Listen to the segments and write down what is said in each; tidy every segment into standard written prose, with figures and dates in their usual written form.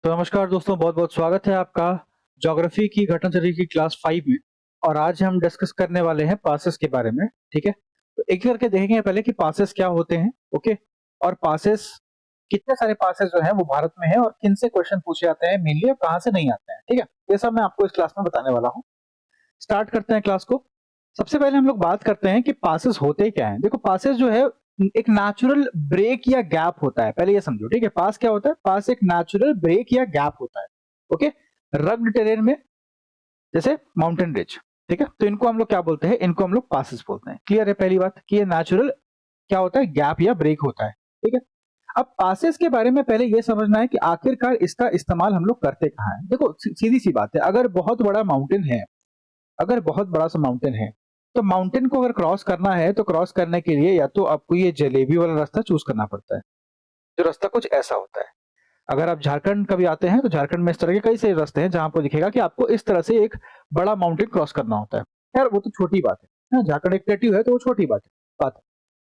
तो नमस्कार दोस्तों, बहुत बहुत स्वागत है आपका ज्योग्राफी की घटना चक्र की क्लास 5 में। और आज हम डिस्कस करने वाले हैं पासेस के बारे में। ठीक है, तो एक करके देखेंगे पहले कि पासेस क्या होते हैं। ओके, और पासेस कितने सारे पासेस जो हैं वो भारत में है और किन से क्वेश्चन पूछे जाते हैं मेनली और कहाँ से नहीं आते हैं। ठीक है, ये सब मैं आपको इस क्लास में बताने वाला हूँ। स्टार्ट करते हैं क्लास को। सबसे पहले हम लोग बात करते हैं कि पासेस होते क्या हैं। देखो, पासेस जो है एक नेचुरल ब्रेक या गैप होता है, पहले ये समझो। ठीक है, पास क्या होता है? पास एक नेचुरल ब्रेक या गैप होता है। ओके, रग्ड टेरेन में, जैसे माउंटेन रिज। ठीक है, तो इनको हम लोग क्या बोलते हैं? इनको हम लोग पासेस बोलते हैं। क्लियर है पहली बात कि ये नेचुरल क्या होता है? गैप या ब्रेक होता है। ठीक है, अब पासेस के बारे में पहले ये समझना है कि आखिरकार इसका इस्तेमाल हम लोग करते कहाँ हैं। देखो, सीधी सी बात है, अगर बहुत बड़ा माउंटेन है, अगर बहुत बड़ा सा माउंटेन है, तो माउंटेन को अगर क्रॉस करना है तो क्रॉस करने के लिए या तो आपको ये जलेबी वाला रास्ता चूज करना पड़ता है, जो रास्ता कुछ ऐसा होता है। अगर आप झारखंड कभी आते हैं तो झारखंड में इस तरह के कई सारे रास्ते हैं जहां आपको दिखेगा कि आपको इस तरह से एक बड़ा माउंटेन क्रॉस करना होता है। यार वो तो छोटी बात है, हाँ, झारखंड एक प्लेट्यू है तो वो छोटी बात है।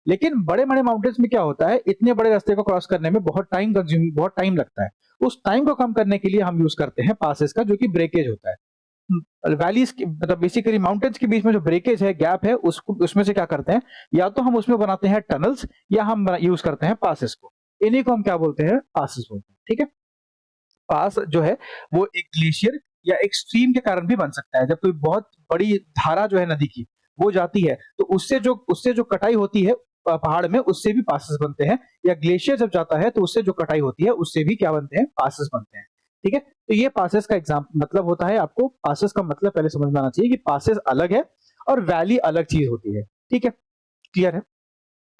लेकिन बड़े बड़े माउंटेन्स में क्या होता है, इतने बड़े रास्ते को क्रॉस करने में बहुत टाइम लगता है। उस टाइम को कम करने के लिए हम यूज करते हैं पासेस का, जो कि ब्रेकेज होता है। वैलीज मतलब बेसिकली माउंटेन्स के बीच में जो ब्रेकेज है, गैप है, उसको उसमें से क्या करते हैं, या तो हम उसमें बनाते हैं टनल्स या हम यूज करते हैं पासेस को। इन्हीं को हम क्या बोलते हैं? पासेस बोलते हैं। ठीक है, पास जो है वो एक ग्लेशियर या एक स्ट्रीम के कारण भी बन सकता है। जब कोई बहुत बड़ी धारा जो है नदी की वो जाती है तो उससे जो कटाई होती है पहाड़ में, उससे भी पासेस बनते हैं। या ग्लेशियर जब जाता है तो उससे जो कटाई होती है उससे भी क्या बनते हैं? पासेस बनते हैं। ठीक है, तो ये पासेस का एग्जाम मतलब होता है। आपको पासेस का मतलब पहले समझ में आना चाहिए कि पासेस अलग है और वैली अलग चीज होती है। ठीक है, क्लियर है?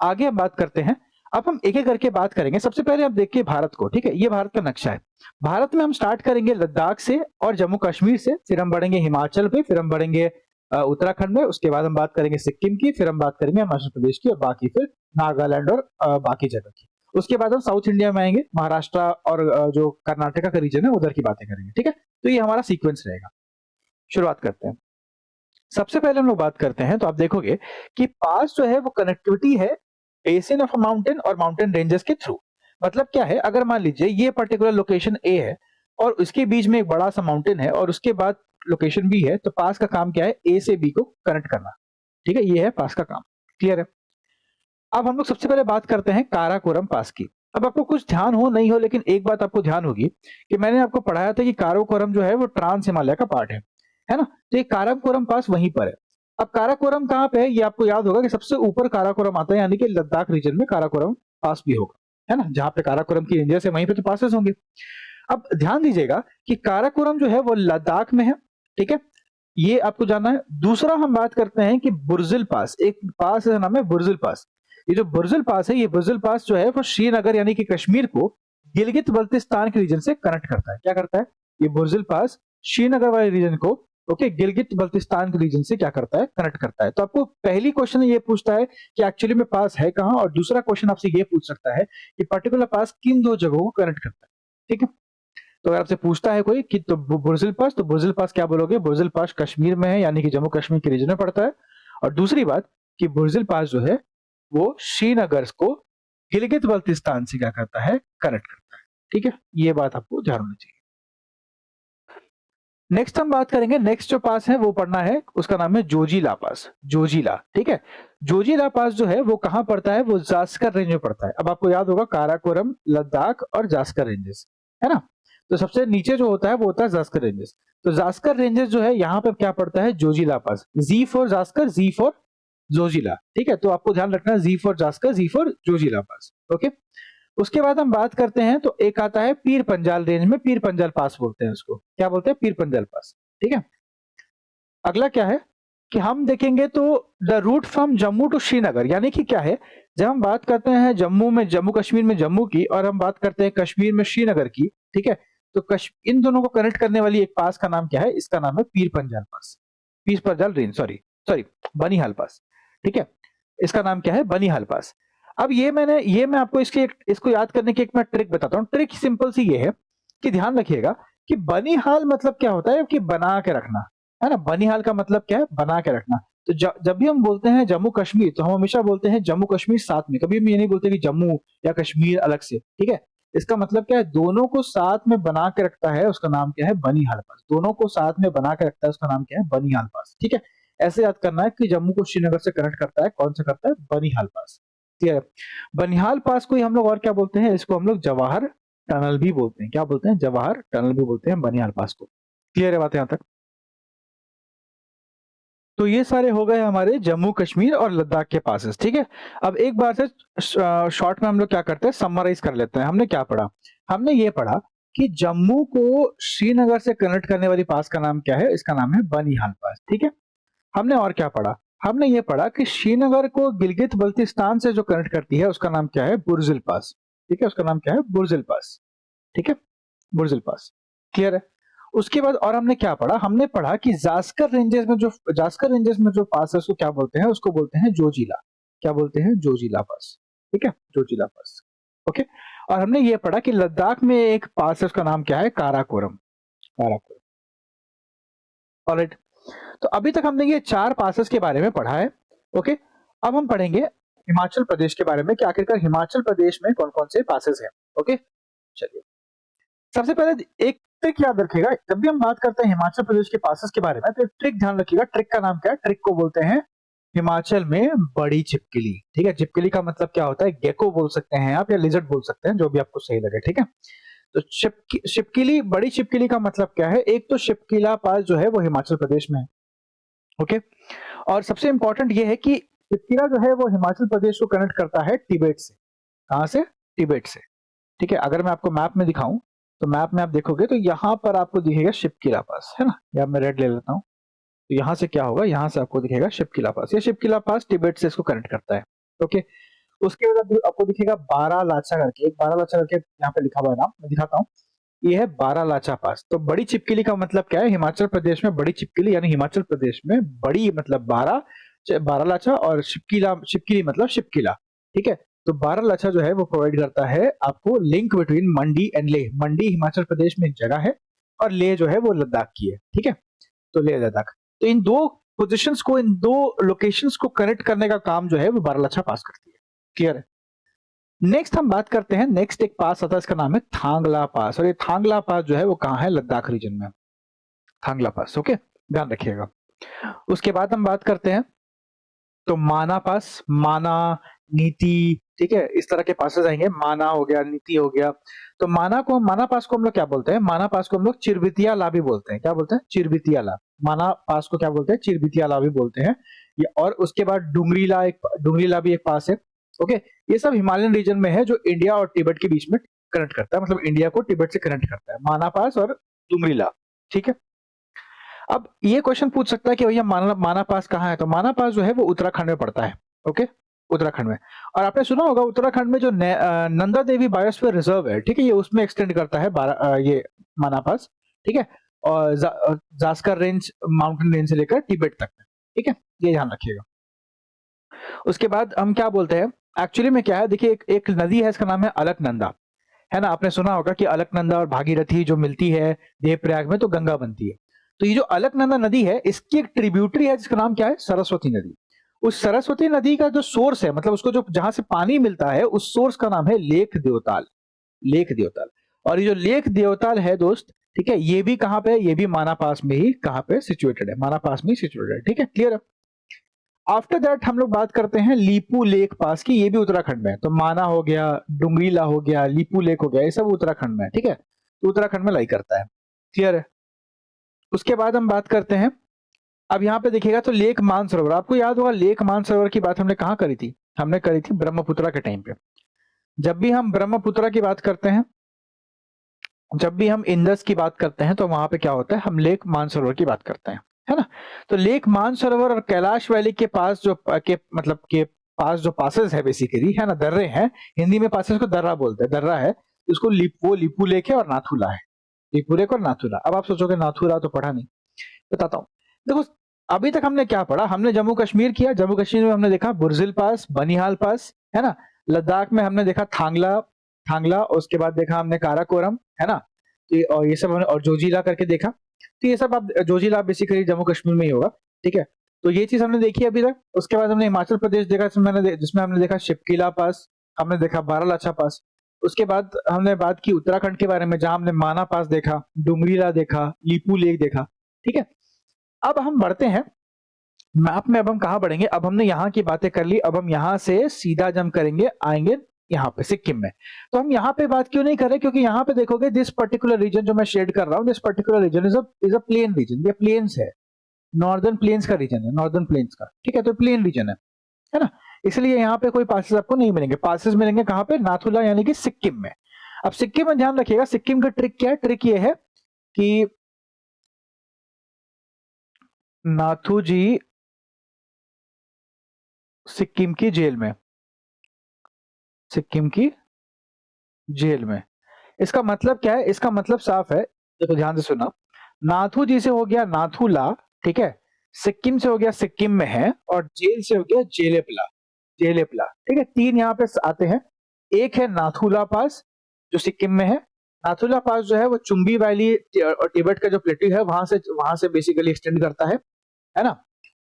आगे हम बात करते हैं। अब हम एक एक करके बात करेंगे। सबसे पहले आप देखिए भारत को। ठीक है, ये भारत का नक्शा है। भारत में हम स्टार्ट करेंगे लद्दाख से और जम्मू कश्मीर से, फिर हम बढ़ेंगे हिमाचल पे, फिर हम बढ़ेंगे उत्तराखंड में, उसके बाद हम बात करेंगे सिक्किम की, फिर हम बात करेंगे हिमाचल प्रदेश की, और बाकी फिर नागालैंड और बाकी जगह की। उसके बाद हम साउथ इंडिया में आएंगे, महाराष्ट्र और जो कर्नाटका का रीजन है उधर की बातें करेंगे। ठीक है, तो ये हमारा सीक्वेंस रहेगा। शुरुआत करते हैं। सबसे पहले हम लोग बात करते हैं तो आप देखोगे कि पास जो है वो कनेक्टिविटी है बेसिन ऑफ अ माउंटेन और माउंटेन रेंजेस के थ्रू। मतलब क्या है, अगर मान लीजिए ये पर्टिकुलर लोकेशन ए है और उसके बीच में एक बड़ा सा माउंटेन है और उसके बाद लोकेशन बी है, तो पास का काम क्या है? ए से बी को कनेक्ट करना। ठीक है, ये है पास का काम। क्लियर है? अब हम लोग सबसे पहले बात करते हैं काराकोरम पास की। अब आपको कुछ ध्यान हो नहीं हो, लेकिन एक बात आपको ध्यान होगी कि मैंने आपको पढ़ाया था कि काराकोरम जो है वो ट्रांस हिमालय का पार्ट है ना? तो ये काराकोरम पास वहीं पर है। अब काराकोरम कहाँ पे है? ये आपको याद होगा कि सबसे ऊपर काराकोरम आता है, यानी कि लद्दाख रीजन में काराकोरम पास भी होगा, है ना? जहां पे काराकोरम की रेंजेस है वहीं पे तो पासेस होंगे। अब ध्यान दीजिएगा कि काराकोरम जो है वो लद्दाख में है। ठीक है, ये आपको जानना है। दूसरा हम बात करते हैं कि बुर्जिल पास, एक पास है, नाम है बुर्जिल पास। ये जो बुर्जिल पास है, ये बुर्जिल पास जो है वो श्रीनगर यानी कि कश्मीर को गिलगित बल्तिस्तान के रीजन से कनेक्ट करता है। क्या करता है ये बुर्जिल पास? श्रीनगर वाले रीजन को, ओके, गिलगित बल्तिस्तान के रीजन से क्या करता है? कनेक्ट करता है। तो आपको पहली क्वेश्चन ये पूछता है कि एक्चुअली में पास है कहाँ, और दूसरा क्वेश्चन आपसे ये पूछ सकता है कि पर्टिकुलर पास किन दो जगहों को कनेक्ट करता है। ठीक है, तो अगर आपसे पूछता है कोई कि तो बुर्जिल पास, तो बुर्जिल पास क्या बोलोगे? बुर्जिल पास कश्मीर में है, यानी कि जम्मू कश्मीर के रीजन में पड़ता है। और दूसरी बात कि बुर्जिल पास जो है वो श्रीनगर को गिलगित बल्तिस्तान से क्या करता है? कनेक्ट करता है। ठीक है, ये बात आपको ध्यान होनी चाहिए। नेक्स्ट हम बात करेंगे, नेक्स्ट जो पास है वो पढ़ना है, उसका नाम है जोजिला पास। जोजिला, ठीक है। जोजिला पास जो है वो कहां पड़ता है? वो जास्कर रेंज में पड़ता है। अब आपको याद होगा काराकोरम, लद्दाख और जास्कर रेंजेस, है ना? तो सबसे नीचे जो होता है वो होता है जास्कर रेंजेस। तो जास्कर रेंजेस जो है यहाँ पे क्या पड़ता है? Zojila pass. G for Zanskar, G for Zojila. ठीक है, तो आपको ध्यान रखना, G for Zanskar, G for Zojila pass. Okay, उसके बाद हम बात करते हैं तो एक आता है पीर पंजाल रेंज में, पीर पंजाल पास बोलते हैं उसको। क्या बोलते हैं? पीर पंजाल पास। ठीक है, अगला क्या है कि हम देखेंगे तो the route from Jammu to Srinagar, यानी कि क्या है, जब हम बात करते हैं जम्मू में, जम्मू कश्मीर में जम्मू की, और हम बात करते हैं कश्मीर में श्रीनगर की, ठीक है, तो इन दोनों को कनेक्ट करने वाली एक पास का नाम क्या है? इसका नाम है पीर Panjal pass. Pir Panjal range, sorry sorry, Banihal pass. ठीक है, इसका नाम क्या है? बनिहाल पास। अब ये मैं आपको इसको याद करने की एक मैं ट्रिक बताता हूँ। ट्रिक सिंपल सी ये है कि ध्यान रखिएगा कि बनिहाल मतलब क्या होता है? कि बना के रखना, है ना? बनिहाल का मतलब क्या है? बना के रखना। तो जब भी हम बोलते हैं जम्मू कश्मीर, तो हम हमेशा बोलते हैं जम्मू कश्मीर साथ में, कभी हम ये नहीं बोलते कि जम्मू या कश्मीर अलग से। ठीक है, इसका मतलब क्या है, दोनों को साथ में बना के रखता है, उसका नाम क्या है, बनिहाल पास। दोनों को साथ में बना के रखता है, उसका नाम क्या है, बनिहाल पास। ठीक है, ऐसे याद करना है कि जम्मू को श्रीनगर से कनेक्ट करता है, कौन सा करता है, बनिहाल पास। क्लियर है? बनिहाल पास को ही हम लोग और क्या बोलते हैं, इसको हम लोग जवाहर टनल भी बोलते हैं। क्या बोलते हैं, जवाहर टनल भी बोलते हैं बनिहाल पास को। क्लियर है बात यहां तक? तो ये सारे हो गए हमारे जम्मू कश्मीर और लद्दाख के पासेस। ठीक है, अब एक बार से शॉर्ट में हम लोग क्या करते हैं, समराइज कर लेते हैं। हमने क्या पढ़ा, हमने ये पढ़ा कि जम्मू को श्रीनगर से कनेक्ट करने वाली पास का नाम क्या है, इसका नाम है बनिहाल पास। ठीक है, हमने और क्या पढ़ा, हमने ये पढ़ा कि श्रीनगर को गिलगित बल्तिस्तान से जो कनेक्ट करती है उसका नाम क्या है, बुर्जिल पास। ठीक है, उसका नाम क्या है, बुर्जिल पास। ठीक है, बुर्जिल पास। क्लियर है? उसके बाद और हमने क्या पढ़ा, हमने पढ़ा कि जास्कर रेंजेस में जो पास है उसको क्या बोलते हैं, उसको बोलते हैं जोजिला। क्या बोलते हैं, जोजिला पास। ठीक है, जोजिला पास। ओके, और हमने ये पढ़ा कि लद्दाख में एक पास है, उसका नाम क्या है, काराकोरम। काराकोरम। ऑलराइट, तो अभी तक हमने ये 4 पासेस के बारे में पढ़ा है। ओके, अब हम पढ़ेंगे हिमाचल प्रदेश के बारे में कि आखिरकार हिमाचल प्रदेश में कौन कौन से पासेस हैं। ओके, चलिए सबसे पहले एक ट्रिक याद रखिएगा, जब भी हम बात करते हैं हिमाचल प्रदेश के पासेस के बारे में तो एक ट्रिक ध्यान रखिएगा। ट्रिक का नाम क्या है, ट्रिक को बोलते हैं हिमाचल में बड़ी छिपकली। ठीक है, छिपकली का मतलब क्या होता है, गेको बोल सकते हैं आप, या लिजर्ड बोल सकते हैं, जो भी आपको सही लगे। ठीक है, तो छिपकली, बड़ी छिपकली का मतलब क्या है, एक तो शिपकिला पास जो है वो हिमाचल प्रदेश में है। ओके, और सबसे इंपॉर्टेंट ये है कि शिपकिला जो है वो हिमाचल प्रदेश को कनेक्ट करता है तिब्बत से। कहां से, तिब्बत से। ठीक है, अगर मैं आपको मैप में दिखाऊं तो मैप में आप देखोगे तो यहां पर आपको दिखेगा शिपकिला पास, है ना, या मैं रेड ले लेता हूं, तो यहां से क्या होगा, यहां से आपको दिखेगा शिपकिला पास। ये शिपकिला पास तिब्बत से इसको कनेक्ट करता है। ओके, उसके बाद आपको दिखेगा बारालाचा करके, एक बारालाचा करके यहाँ पे लिखा हुआ है नाम, मैं दिखाता हूँ। ये है बारालाचा पास। तो बड़ी छिपकली का मतलब क्या है, हिमाचल प्रदेश में बड़ी छिपकली, यानी हिमाचल प्रदेश में बड़ी मतलब बारालाचा, और शिपकिला, शिपकिली मतलब शिपकिला। ठीक है, तो बारालाचा जो है वो प्रोवाइड करता है आपको link between Mandi and Leh. Mandi Himachal Pradesh में एक जगह है और लेह जो है वो लद्दाख की है। ठीक है, तो लेह लद्दाख, तो इन दो पोजिशंस को, इन दो लोकेशंस को कनेक्ट करने का काम जो है वो बारालाचा पास करती है। क्लियर है? नेक्स्ट हम बात करते हैं, नेक्स्ट एक पास आता है, इसका नाम है थांगला पास। और ये थांगला पास जो है वो कहां है, लद्दाख रीजन में, थांगला पास। ओके, ध्यान रखिएगा। उसके बाद हम बात करते हैं तो माना पास, माना, नीति। ठीक है, इस तरह के पासेस आएंगे, माना हो गया, नीति हो गया। तो माना पास को हम लोग क्या बोलते हैं, माना पास को हम लोग चिरबितिया ला भी बोलते हैं। क्या बोलते हैं, चिरबितिया ला। माना पास को क्या बोलते हैं, चिरबितिया ला भी बोलते हैं। और उसके बाद डुंगरीला भी एक पास है। ओके, ये सब हिमालयन रीजन में है जो इंडिया और तिब्बत के बीच में कनेक्ट करता है, मतलब इंडिया को तिब्बत से कनेक्ट करता है, माना पास और डुंगरीला। ठीक है, अब ये क्वेश्चन पूछ सकता है कि भैया माना पास कहाँ है, तो माना पास जो है वो उत्तराखंड में पड़ता है। ओके, उत्तराखंड में। और आपने सुना होगा उत्तराखंड में जो नंदा देवी बायोस्फीयर रिजर्व है, ठीक है, ये उसमें एक्सटेंड करता है ये माना पास। ठीक है, और जास्कर रेंज, माउंटेन रेंज से लेकर तिब्बत तक में। ठीक है, ये ध्यान रखिएगा। उसके बाद हम क्या बोलते हैं, एक्चुअली में क्या है, देखिए एक नदी है, इसका नाम है अलकनंदा, है ना। आपने सुना होगा कि अलकनंदा और भागीरथी जो मिलती है देवप्रयाग में तो गंगा बनती है। तो ये जो अलकनंदा नदी है इसकी एक ट्रिब्यूटरी है जिसका नाम क्या है, सरस्वती नदी। उस सरस्वती नदी का जो सोर्स है, मतलब उसको जो जहां से पानी मिलता है, उस सोर्स का नाम है लेक देवताल। लेक देवताल। और ये जो लेक देवताल है दोस्त, ठीक है, ये भी कहां पे है, ये भी माना पास में ही कहां पे सिचुएटेड है, माना पास में ही सिचुएटेड है। ठीक है, क्लियर है? आफ्टर दैट हम लोग बात करते हैं लीपू लेक पास की, ये भी उत्तराखंड में है। तो माना हो गया, डुंगरीला हो गया, लीपू लेक हो गया, ये सब उत्तराखंड में है। ठीक है, तो उत्तराखंड में लाई करता है। क्लियर है? उसके बाद हम बात करते हैं, अब यहाँ पे देखिएगा तो लेक मानसरोवर, आपको याद होगा लेक मानसरोवर की बात हमने कहाँ करी थी, हमने करी थी ब्रह्मपुत्रा के टाइम पे। जब भी हम ब्रह्मपुत्रा की बात करते हैं, जब भी हम इंदस की बात करते हैं, तो वहां पे क्या होता है, हम लेक मानसरोवर की बात करते हैं, है ना। तो लेक मानसरोवर और कैलाश वैली के पास के पास जो पासेस है बेसिकली, है ना, दर्रे हैं। हिंदी में पासेस को दर्रा बोलते हैं, दर्रा है। इसको वो लीपू लेक है और नाथुला है। लीपू लेक और नाथुला। अब आप सोचोगे नाथुला तो पढ़ा नहीं, बताता हूँ। देखो अभी तक हमने क्या पढ़ा, हमने जम्मू कश्मीर किया। जम्मू कश्मीर में हमने देखा बुर्जिल पास, बनिहाल पास, है ना। लद्दाख में हमने देखा थांगला, उसके बाद देखा हमने काराकोरम, है ना। और ये सब हमने, और जोजिला करके देखा। तो ये सब आप, जोजिला बेसिकली जम्मू कश्मीर में ही होगा। ठीक है, तो ये चीज हमने देखी अभी तक। उसके बाद हमने हिमाचल प्रदेश देखा, जिसमें हमने देखा शिपकिला पास, हमने देखा बारालाचा पास। उसके बाद हमने बात की उत्तराखंड के बारे में, जहां हमने माना पास देखा, डुंगरीला देखा, लिपू लेक देखा। ठीक है, अब हम बढ़ते हैं मैप में। अब हम कहाँ बढ़ेंगे? अब हमने यहाँ की बातें कर ली, अब हम यहाँ से सीधा जंप करेंगे, आएंगे यहाँ पे सिक्किम में। तो हम यहाँ पे बात क्यों नहीं कर रहे? क्योंकि यहाँ पे देखोगे दिस पर्टिकुलर रीजन जो मैं शेड कर रहा हूँ, this particular region is a plain region. ये प्लेन्स है, नॉर्दर्न प्लेन्स का रीजन है, नॉर्दर्न प्लेन्स का। ठीक है, तो प्लेन रीजन है ना, इसलिए यहाँ पे कोई पासेस आपको नहीं मिलेंगे। पासेस मिलेंगे कहाँ पे? नाथुला यानी कि सिक्किम में। अब सिक्किम में ध्यान रखिएगा, सिक्किम का ट्रिक क्या है? ट्रिक ये है कि नाथू जी सिक्किम की जेल में, सिक्किम की जेल में। इसका मतलब क्या है? इसका मतलब साफ है, देखो ध्यान से सुना। नाथू जी से हो गया नाथुला, ठीक है, सिक्किम से हो गया सिक्किम में है, और जेल से हो गया जेलेपला, जेलेपला। ठीक है, तीन यहाँ पे आते हैं। एक है नाथुला पास जो सिक्किम में है। नाथुला पास जो है वो चुंबी वैली और तिब्बत का जो प्लेट्यू है वहां से बेसिकली एक्सटेंड करता है ना,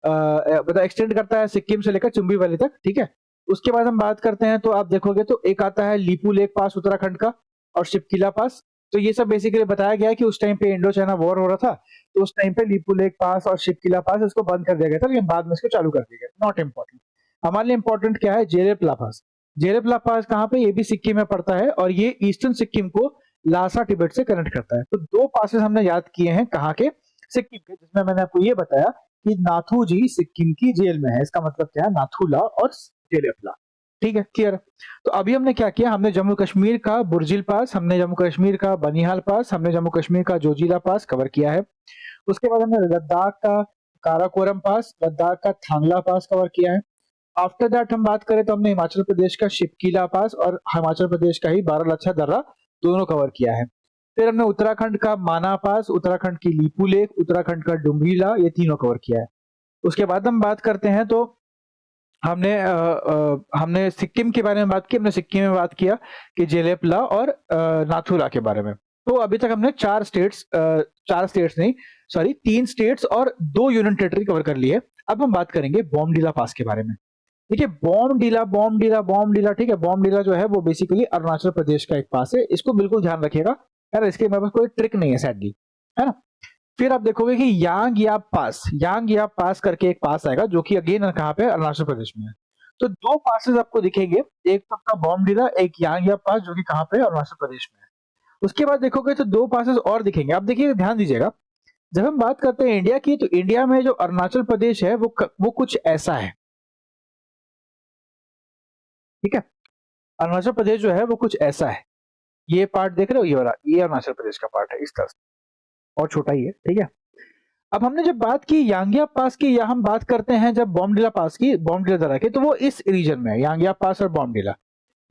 मतलब एक्सटेंड करता है सिक्किम से लेकर चुंबी वैली तक। ठीक है, उसके बाद हम बात करते हैं तो आप देखोगे तो एक आता है लिपू लेक पास उत्तराखंड का, और शिपकिला पास। तो ये सब बेसिकली बताया गया है कि उस टाइम पे इंडो चाइना वॉर हो रहा था, तो उस टाइम पे लिपू लेक पास और शिपकिला पास इसको बंद कर दिया गया था, लेकिन बाद में इसको चालू कर दिया गया। नॉट इम्पोर्टेंट, हमारे लिए इंपॉर्टेंट क्या है? जेरेपला पास। जेरेपला पास कहाँ पे? ये भी सिक्किम में पड़ता है, और ये ईस्टर्न सिक्किम को लासा तिब्बत से कनेक्ट करता है। तो दो पासेस हमने याद किए हैं, कहाँ के? सिक्किम के, जिसमें मैंने आपको ये बताया कि नाथू जी सिक्किम की जेल में है। इसका मतलब क्या है? नाथुला और जेरेपला। ठीक है, क्लियर। तो अभी हमने क्या किया? हमने जम्मू कश्मीर का बुर्जिल पास, हमने जम्मू कश्मीर का बनिहाल पास, हमने जम्मू कश्मीर का जोजिला पास कवर किया है। उसके बाद हमने लद्दाख का काराकोरम पास, लद्दाख का थांगला पास कवर किया है। आफ्टर दैट हम बात करें तो हमने हिमाचल प्रदेश का शिपकीला पास और हिमाचल प्रदेश का ही बारालाचा दर्रा दोनों कवर किया है। फिर हमने उत्तराखंड का माना पास, उत्तराखंड की लिपू लेक, उत्तराखंड का डुंगरीला, ये तीनों कवर किया है। उसके बाद हम बात करते हैं तो हमने सिक्किम के बारे में बात की, हमने सिक्किम में बात किया कि जेलेपला और नाथुला के बारे में। तो अभी तक हमने चार स्टेट्स नहीं, सॉरी, 3 स्टेट्स और 2 यूनियन टेरिटरी कवर कर लिए। अब हम बात करेंगे बॉमडीला पास के बारे में। देखिए बॉमडीला, ठीक है, बॉमडीला जो है वो बेसिकली अरुणाचल प्रदेश का एक पास है। इसको बिल्कुल ध्यान रखिएगा यार, इसके मेरे पास कोई ट्रिक नहीं है सैडली, है ना। फिर आप देखोगे कि यांग याप पास करके एक पास आएगा, जो कि अगेन कहाँ पे? अरुणाचल प्रदेश में है। तो 2 पासेस आपको दिखेंगे, एक तो आपका बॉमडीला, एक यांग याप पास, जो कि कहाँ पे? अरुणाचल प्रदेश में है। उसके बाद देखोगे तो 2 पासेस और दिखेंगे। अब देखिए ध्यान दीजिएगा, जब हम बात करते हैं इंडिया की, तो इंडिया में जो अरुणाचल प्रदेश है वो कुछ ऐसा है। ठीक है, अरुणाचल प्रदेश जो है वो कुछ ऐसा है। ये पार्ट देख रहे हो, ये वाला, ये अरुणाचल प्रदेश का पार्ट है इस तरह से, और छोटा ही है। ठीक है, अब हमने जब बात की यांगिया पास की, या हम बात करते हैं जब बॉमडिला पास की, बॉमडिला दर्रा की, तो वो इस रीजन में है, यांगिया पास और बॉमडिला।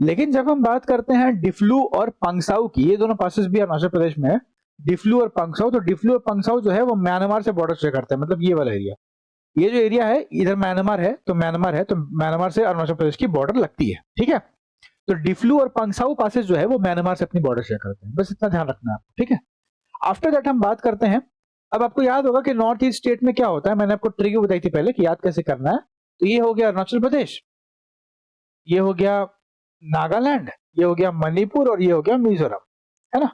लेकिन जब हम बात करते हैं डिफ्लू और पंगसाउ की, ये दोनों पासेस भी अरुणाचल प्रदेश में है, डिफ्लू और पंगसाउ। तो डिफ्लू और पंगसाउ जो है वो म्यांमार से बॉर्डर शेयर करते हैं, मतलब ये वाला एरिया, ये जो एरिया है इधर म्यांमार है, तो म्यांमार से अरुणाचल प्रदेश की बॉर्डर लगती है। ठीक है, तो डिफ्लू और पंगसाउ पासेस जो है वो म्यांमार से अपनी बॉर्डर शेयर करते हैं, बस इतना ध्यान रखना है आपको। ठीक है, आफ्टर दैट हम बात करते हैं, अब आपको याद होगा कि नॉर्थ ईस्ट स्टेट में क्या होता है, मैंने आपको ट्रिक बताई थी पहले कि याद कैसे करना है। तो ये हो गया अरुणाचल प्रदेश, ये हो गया नागालैंड, ये हो गया मणिपुर, और ये हो गया मिजोरम, है ना।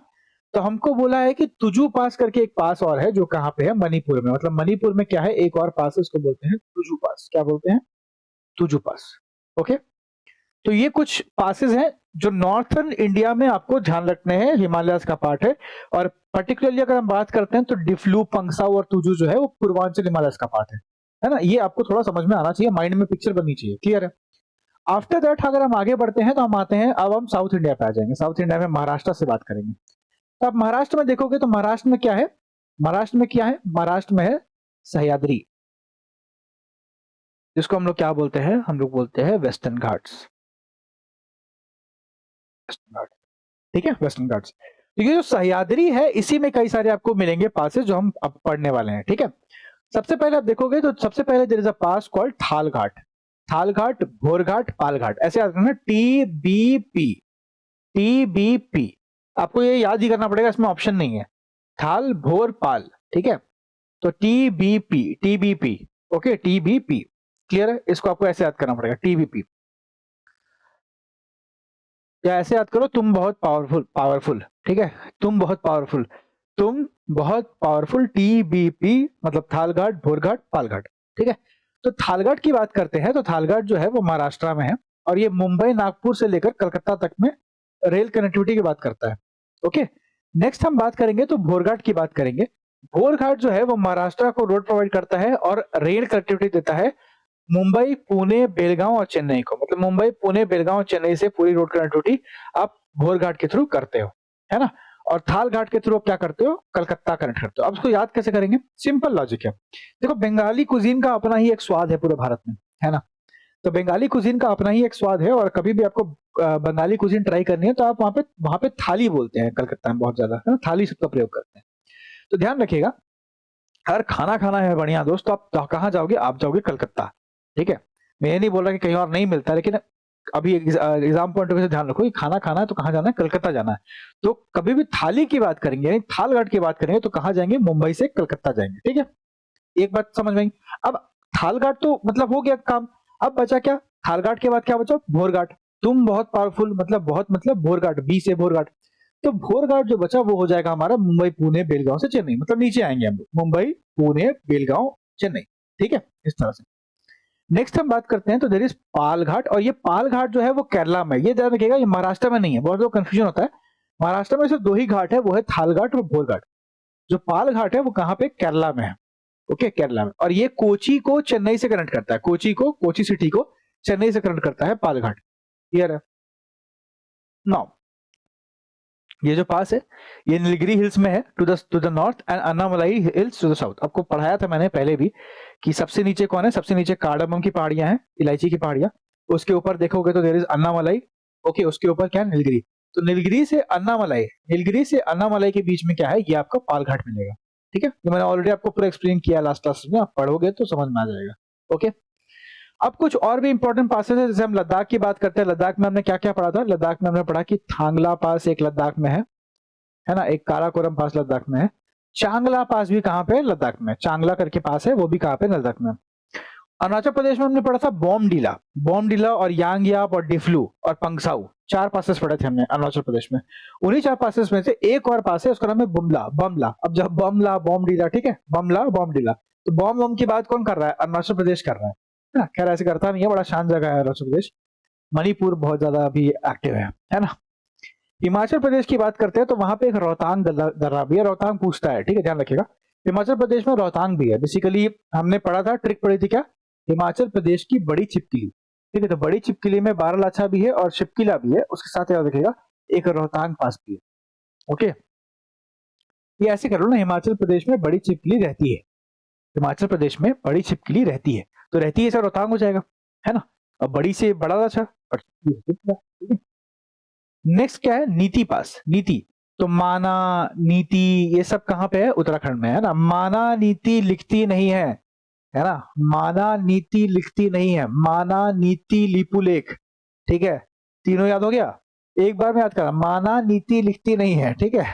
तो हमको बोला है कि तुजू पास करके एक पास और है, जो कहाँ पे है? मणिपुर में। मतलब मणिपुर में क्या है? एक और पास है, उसको बोलते हैं तुजू पास। क्या बोलते हैं? तुजू पास। ओके, तो ये कुछ पासेस हैं जो नॉर्थर्न इंडिया में आपको ध्यान रखने हैं, हिमालय का पार्ट है। और पर्टिकुलरली अगर हम बात करते हैं तो डिफ्लू, पंगसाउ और तुजू जो है वो पूर्वांचल हिमालय का पार्ट है ना। ये आपको थोड़ा समझ में आना चाहिए, माइंड में पिक्चर बननी चाहिए, क्लियर है। आफ्टर दैट अगर हम आगे बढ़ते हैं तो हम आते हैं, अब हम साउथ इंडिया पे आ जाएंगे। साउथ इंडिया में महाराष्ट्र से बात करेंगे। तो आप महाराष्ट्र में देखोगे तो महाराष्ट्र में क्या है? महाराष्ट्र में है सह्याद्री, जिसको हम लोग क्या बोलते हैं? हम लोग बोलते हैं वेस्टर्न घाट्स। ठीक है, वेस्टर्न घाट्स। तो ये जो सह्याद्री है, इसी में कई सारे आपको मिलेंगे पासेस जो हम अब पढ़ने वाले हैं। ठीक है, सबसे पहले आप देखोगे तो सबसे पहले there is a pass called Thal Ghat. थाल घाट, भोर घाट, पाल घाट, ऐसे आते हैं ना, टी बी पी। आपको ये याद ही करना पड़ेगा, इसमें ऑप्शन नहीं है। थाल, भोर, पाल। ठीक है, तो T B P, okay, T B P, clear है। इसको आपको ऐसे याद करना पड़ेगा, टीबीपी। या ऐसे याद करो, तुम बहुत पावरफुल, पावरफुल, ठीक है, तुम बहुत पावरफुल, तुम बहुत पावरफुल, TBP मतलब थालघाट, भोरघाट, पालघाट, ठीक है। तो थालघाट की बात करते हैं तो थालघाट जो है वो महाराष्ट्र में है और ये मुंबई, नागपुर से लेकर कलकत्ता तक में रेल कनेक्टिविटी की बात करता है। ओके, नेक्स्ट हम बात करेंगे तो भोरघाट की बात करेंगे। भोरघाट जो है वो महाराष्ट्र को रोड प्रोवाइड करता है और रेल कनेक्टिविटी देता है मुंबई, पुणे, बेलगांव और चेन्नई को। मतलब मुंबई, पुणे, बेलगांव और चेन्नई से पूरी रोड कनेक्टिविटी आप भोरघाट के थ्रू करते हो, है ना। और थाल घाट के थ्रू आप क्या करते हो, कलकत्ता कनेक्ट करते हो। अब इसको याद कैसे करेंगे, सिंपल लॉजिक है। देखो, बंगाली कुजीन का अपना ही एक स्वाद है पूरे भारत में, है ना। तो बंगाली कुजीन का अपना ही एक स्वाद है और कभी भी आपको बंगाली कुजीन ट्राई करनी है तो आप वहां पे थाली बोलते हैं कलकत्ता में बहुत ज्यादा, है ना, थाली शब्द का प्रयोग करते हैं। तो ध्यान रखिएगा, अगर खाना खाना है बढ़िया दोस्त तो आप कहाँ जाओगे, आप जाओगे कलकत्ता, ठीक है। मैं ये नहीं बोल रहा कि कहीं और नहीं मिलता, लेकिन अभी एग्जाम पॉइंट ऑफ व्यू से ध्यान रखो कि खाना खाना है तो कहाँ जाना है, कलकत्ता जाना है। तो कभी भी थाली की बात करेंगे, यानी थाल घाट की बात करेंगे तो कहाँ जाएंगे, मुंबई से कलकत्ता जाएंगे, ठीक है। एक बात समझ में आई। अब थाल घाट तो मतलब हो गया काम। अब बचा क्या, थाल घाट के बाद क्या बचा, भोरघाट। तुम बहुत पावरफुल मतलब बहुत मतलब भोरघाट, बी से भोरघाट। तो भोरघाट जो बचा वो हो जाएगा हमारा मुंबई, पुणे, बेलगांव से चेन्नई, मतलब नीचे आएंगे हम लोग, मुंबई, पुणे, बेलगांव, चेन्नई, ठीक है, इस तरह से। नेक्स्ट हम बात करते हैं तो देयर इज पालघाट, और ये पालघाट जो है वो केरला में, ये ध्यान रखिएगा, ये महाराष्ट्र में नहीं है, बहुत लोग कंफ्यूजन होता है। महाराष्ट्र में सिर्फ दो ही घाट है, वो है थालघाट और भोरघाट। जो पालघाट है वो कहाँ पे, केरला में है। ओके, केरला में। और ये कोची को चेन्नई से कनेक्ट करता है, कोची को, कोची सिटी को चेन्नई से कनेक्ट करता है पालघाट। क्लियर है। नाउ ये जो पास है ये नीलगिरी हिल्स में है, to the north, and Annamalai hills to the south. आपको पढ़ाया था मैंने पहले भी कि सबसे नीचे कौन है, सबसे नीचे कार्डमम की पहाड़ियां हैं, इलायची की पहाड़ियां। उसके ऊपर देखोगे तो देयर इज अन्नामलाई। ओके, उसके ऊपर क्या है, नीलगिरी। तो नीलगिरी से अन्नामलाई, नीलगिरी से अन्नामलाई के बीच में क्या है, ये आपको पालघाट मिलेगा, ठीक है। ये मैंने ऑलरेडी आपको पूरा एक्सप्लेन किया लास्ट क्लास में, आप पढ़ोगे तो समझ में आ जाएगा। ओके, अब कुछ और भी इंपॉर्टेंट पासेस है, जैसे हम लद्दाख की बात करते हैं। लद्दाख में हमने क्या क्या पढ़ा था, लद्दाख में हमने पढ़ा कि थांगला पास एक लद्दाख में है ना, एक काराकोरम पास लद्दाख में है। चांगला पास भी कहाँ पे है, लद्दाख में, चांगला करके पास है, वो भी कहाँ पे, लद्दाख में। अरुणाचल प्रदेश में हमने पढ़ा था बॉमडीला, बॉमडीला और यांगयाप और डिफ्लू और पंगसाऊ, चार पासेस पढ़े थे हमने अरुणाचल प्रदेश में। उन्हीं चार पासेस में से एक और पास है, उसका नाम है बुमला, बमला। अब जब बमला, बॉमडीला, ठीक है, बमला, बॉमडीला, तो बॉम की बात कौन कर रहा है, अरुणाचल प्रदेश कर रहा है ना। खैर ऐसे करता नहीं है, बड़ा शांत जगह है अरुणाचल प्रदेश। मणिपुर बहुत ज्यादा अभी एक्टिव है ना। हिमाचल प्रदेश की बात करते हैं तो वहां पे एक रोहतांग दर्रा भी है, रोहतांग पूछता है, ठीक है, ध्यान रखिएगा। हिमाचल प्रदेश में रोहतांग भी है। बेसिकली हमने पढ़ा था, ट्रिक पढ़ी थी क्या, हिमाचल प्रदेश की बड़ी छिपकली, ठीक है। तो बड़ी छिपकली में बारालाछा भी है और छिपकिला भी है, उसके साथ याद रखिएगा एक रोहतांग पास भी है। ओके, ये ऐसे कर लो ना, हिमाचल प्रदेश में बड़ी छिपकली रहती है, हिमाचल प्रदेश में बड़ी छिपकली रहती है, तो रहती है ऐसा रोहतांग हो जाएगा, है ना। और बड़ी से बड़ा लाछा और छिपकिली, ठीक है। नेक्स्ट क्या है, नीति पास, नीति। तो माना, नीति, ये सब कहाँ पे है, उत्तराखंड में, है ना। माना नीति लिखती नहीं है ना, माना नीति लिखती नहीं है, माना नीति लिपुलेख, ठीक है। तीनों याद हो गया, एक बार में याद करा, माना नीति लिखती नहीं है, ठीक है,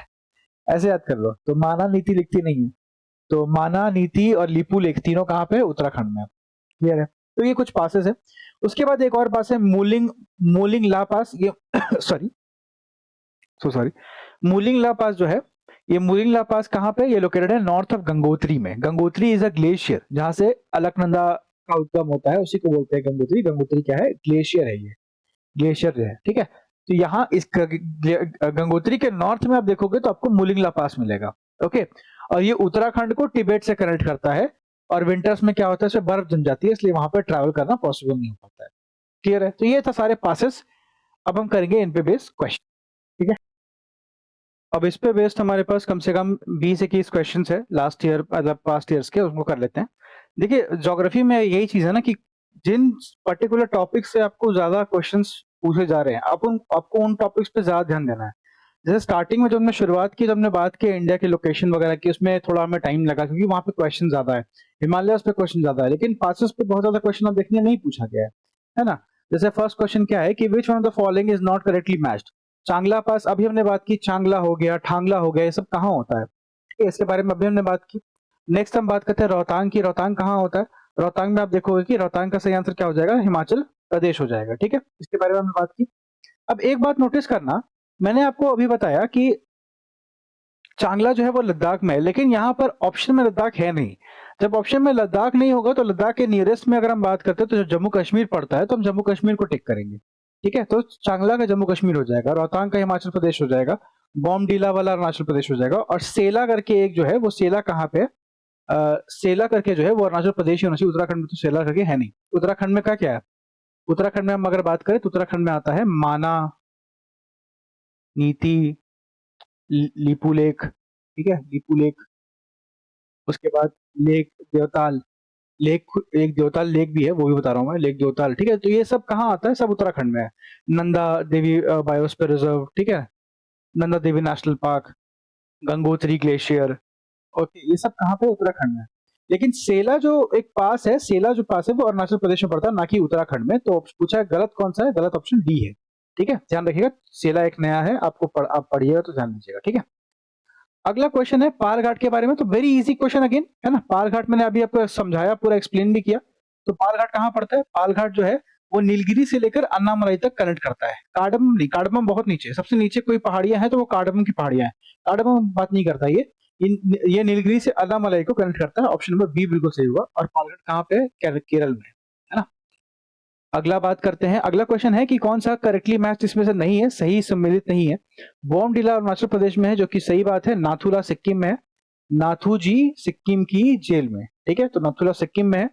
ऐसे याद कर लो। तो माना नीति लिखती नहीं है, तो माना नीति और लिपुलेख तीनों कहाँ पे, उत्तराखंड में। क्लियर है। तो ये कुछ पासेस है। उसके बाद एक और पास है मूलिंग, मूलिंग ला पास, ये सॉरी, मूलिंग ला पास जो है, ये मूलिंग ला पास कहाँ पे, ये लोकेटेड है नॉर्थ ऑफ गंगोत्री में। गंगोत्री इज अ ग्लेशियर, जहां से अलकनंदा का उद्गम होता है, उसी को बोलते हैं गंगोत्री। गंगोत्री क्या है, ग्लेशियर है, ये ग्लेशियर जो है, ठीक है। तो यहाँ इस गंगोत्री के नॉर्थ में आप देखोगे तो आपको मूलिंग ला पास मिलेगा। ओके, और ये उत्तराखंड को तिब्बत से कनेक्ट करता है, और विंटर्स में क्या होता है, इसमें बर्फ जम जाती है, इसलिए वहां पर ट्रैवल करना पॉसिबल नहीं हो पाता है। क्लियर है। तो ये था सारे पासेस। अब हम करेंगे इन पे बेस्ड क्वेश्चन, ठीक है। अब इस पे बेस्ड हमारे पास कम से कम 20-21 क्वेश्चन है लास्ट ईयर, मतलब पास्ट ईयर्स के, उसको कर लेते हैं। देखिए, ज्योग्राफी में यही चीज है ना कि जिन पर्टिकुलर टॉपिक से आपको ज्यादा क्वेश्चंस पूछे जा रहे हैं, आपको उन टॉपिक्स पे ज्यादा ध्यान देना है। जैसे स्टार्टिंग में जब हमने शुरुआत की, जब हमने बात की इंडिया के लोकेशन वगैरह की, उसमें थोड़ा हमें टाइम लगा क्योंकि वहां पे क्वेश्चन ज्यादा है, हिमालयस पे क्वेश्चन ज्यादा है, लेकिन पासेस पे बहुत ज्यादा क्वेश्चन आप देखने नहीं पूछा गया है ना। जैसे फर्स्ट क्वेश्चन क्या है कि which one of the following is not correctly matched. चांगला पास, अभी हमने बात की, चांगला हो गया, ठांगला हो गया, ये सब कहाँ होता है, ठीक है, इसके बारे में अभी हमने बात की। नेक्स्ट हम बात करते हैं रोहतांग की, रोहतांग कहाँ होता है। रोहतांग में आप देखोगे कि रोहतांग का सही आंसर क्या हो जाएगा, हिमाचल प्रदेश हो जाएगा, ठीक है, इसके बारे में हमने बात की। अब एक बात नोटिस करना, मैंने आपको अभी बताया कि चांगला जो है वो लद्दाख में है, लेकिन यहाँ पर ऑप्शन में लद्दाख है नहीं। जब ऑप्शन में लद्दाख नहीं होगा तो लद्दाख के नियरेस्ट में अगर हम बात करते हैं तो जो जम्मू कश्मीर पड़ता है तो हम जम्मू कश्मीर को टिक करेंगे। ठीक है, तो चांगला का जम्मू कश्मीर हो जाएगा, रोहतांग का हिमाचल प्रदेश हो जाएगा, बॉमडीला वाला अरुणाचल प्रदेश हो जाएगा, और सेला करके एक जो है वो सेला कहाँ पे सेला करके जो है वो अरुणाचल प्रदेश ही होना चाहिए। उत्तराखंड में तो सेला करके है नहीं। उत्तराखंड में क्या है? उत्तराखंड में हम अगर बात करें तो उत्तराखंड में आता है माना, नीति, लीपू लेक, ठीक है, लीपू लेक। उसके बाद लेक देवताल, लेक एक देवताल लेक भी है, वो भी बता रहा हूँ मैं, लेक देवताल। ठीक है, तो ये सब कहाँ आता है? सब उत्तराखंड में है। नंदा देवी बायोस्फीयर रिजर्व, ठीक है, Nanda Devi national park, Gangotri glacier, okay, ये सब कहाँ पे? उत्तराखंड में। लेकिन सेला जो एक पास है, सेला जो पास है वो अरुणाचल प्रदेश में पड़ता है, ना कि उत्तराखंड में। तो पूछा है गलत कौन सा है? गलत ऑप्शन डी है। ठीक है, ध्यान रखिएगा, सेला एक नया है, आप पढ़िएगा तो ध्यान दीजिएगा। ठीक है, अगला क्वेश्चन है पार घाट के बारे में। तो वेरी इजी क्वेश्चन अगेन, है ना। पार घाट मैंने अभी आपको समझाया, पूरा एक्सप्लेन भी किया। तो पार घाट कहाँ पड़ता है? पार घाट जो है वो नीलगिरी से लेकर अन्नामलाई तक कनेक्ट करता है। कार्डमम नहीं, कार्डमम बहुत नीचे, सबसे नीचे कोई पहाड़ियां हैं तो वो कार्डमम की पहाड़ियां हैं। कार्डमम बात नहीं करता ये नीलगिरी से अन्नामलाई को कनेक्ट करता है। ऑप्शन नंबर बी बिल्कुल सही होगा। और पार घाट कहाँ पे है? केरल में, है ना। अगला बात करते हैं, अगला क्वेश्चन है कि कौन सा करेक्टली मैच इसमें से नहीं है, सही सम्मिलित नहीं है। बॉमडीला अरुणाचल प्रदेश में है, जो कि सही बात है। नाथुला सिक्किम में है, नाथूजी सिक्किम की जेल में। ठीक है, तो नाथुला सिक्किम में है।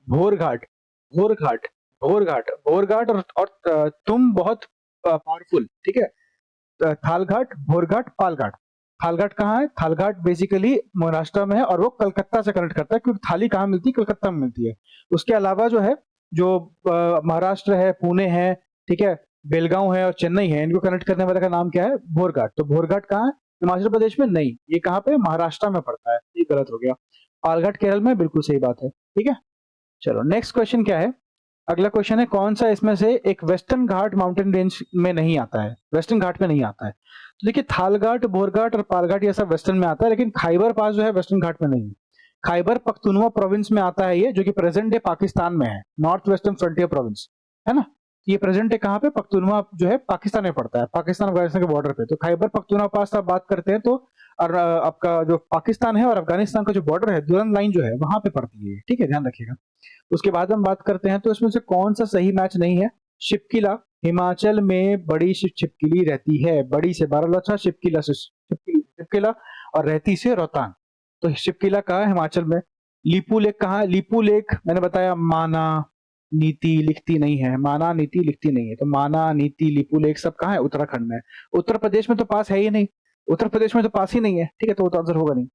भोरघाट, भोरघाट, भोरघाट, भोरघाट और तुम बहुत पावरफुल। ठीक है, थालघाट, भोरघाट, पालघाट। थालघाट कहाँ है? थालघाट बेसिकली महाराष्ट्र में है और वो कलकत्ता से कनेक्ट करता है, क्योंकि थाली कहाँ मिलती है? कलकत्ता में मिलती है। उसके अलावा जो है, जो महाराष्ट्र है, पुणे है, ठीक है, बेलगांव है और चेन्नई है, इनको कनेक्ट करने वाले का नाम क्या है? भोरघाट। तो भोरघाट कहाँ है? हिमाचल प्रदेश में नहीं, ये कहाँ पे? महाराष्ट्र में पड़ता है, ये गलत हो गया। पालघाट केरल में, बिल्कुल सही बात है। ठीक है, चलो नेक्स्ट क्वेश्चन क्या है? अगला क्वेश्चन है कौन सा इसमें से एक वेस्टर्न घाट माउंटेन रेंज में नहीं आता है? वेस्टर्न घाट में नहीं आता है। तो देखिए, थालघाट, बोरघाट और पालघाट ये सब वेस्टर्न में आता है, लेकिन खाइबर पास जो है वेस्टर्न घाट में नहीं है। खाइबर पख्तूनवा प्रोविंस में आता है ये, जो कि प्रेजेंट डे पाकिस्तान में है, नॉर्थ वेस्टर्न फ्रंटियर प्रोविंस, है ना। ये प्रेजेंट डे कहाँ पे? पख्तूनवा जो है पाकिस्तान में पड़ता है, पाकिस्तान अफगानिस्तान के बॉर्डर पे। तो खाइबर पख्तूनवा पास आप बात करते हैं तो, और आपका जो पाकिस्तान है और अफगानिस्तान का जो बॉर्डर है, दुरंत लाइन जो है वहां पे पड़ती है। ठीक है, ध्यान रखिएगा। उसके बाद हम बात करते हैं तो इसमें से कौन सा सही मैच नहीं है? शिपकिला, हिमाचल में बड़ी छिपकिली रहती है, बड़ी से बारालाचा, शिपकिला से शिपकिला और रहती से रोहतांग। तो शिपकिला कहाँ है? हिमाचल में। लीपू लेक कहाँ है? लीपू लेक मैंने बताया माना, नीति लिखती नहीं है, माना नीति लिखती नहीं है, तो माना, नीति, लीपू लेक सब कहाँ है? उत्तराखंड में। उत्तर प्रदेश में तो पास है ही नहीं, उत्तर प्रदेश में तो पास ही नहीं है। ठीक है, तो वो तो आंसर होगा नहीं।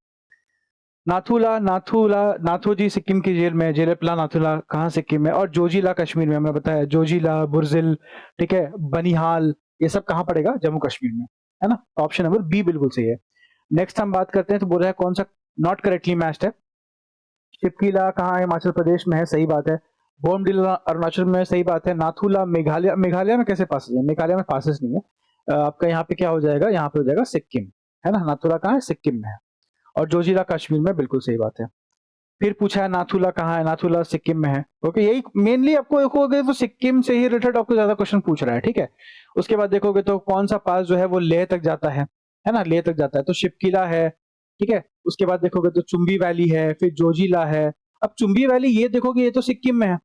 नाथुला, नाथुला, नाथूजी सिक्किम की जेल में, जेलेपला नाथुला कहाँ सिक्किम में, और जोजिला कश्मीर में, हमने बताया जोजिला, बुरजिल, ठीक है, बनिहाल, ये सब कहाँ पड़ेगा? जम्मू कश्मीर में, है ना। ऑप्शन नंबर बी बिल्कुल सही है। नेक्स्ट हम बात करते हैं तो बोल रहा है कौन सा नॉट करेक्टली मैच्ड है? शिपकिला कहाँ है? हिमाचल प्रदेश में है, सही बात है। बोमडिला अरुणाचल में, सही बात है। नाथुला मेघालय, मेघालय में कैसे पासेस है? मेघालय में पासेस नहीं है। आपका यहाँ पे क्या हो जाएगा? यहाँ पे हो जाएगा सिक्किम, है ना। नाथुला कहाँ है? सिक्किम में है। और जोजिला कश्मीर में, बिल्कुल सही बात है। फिर पूछा है नाथुला कहाँ है? नाथुला सिक्किम में है। ओके, यही मेनली आपको देखोगे तो सिक्किम से ही रिलेटेड आपको ज्यादा क्वेश्चन पूछ रहा है। ठीक है, उसके बाद देखोगे तो कौन सा पास जो है वो लेह तक जाता है ना, लेह तक जाता है, तो शिपकिला है। ठीक है, उसके बाद देखोगे तो चुम्बी वैली है, फिर जोजिला है। अब चुम्बी वैली ये देखोगे, ये तो सिक्किम में है।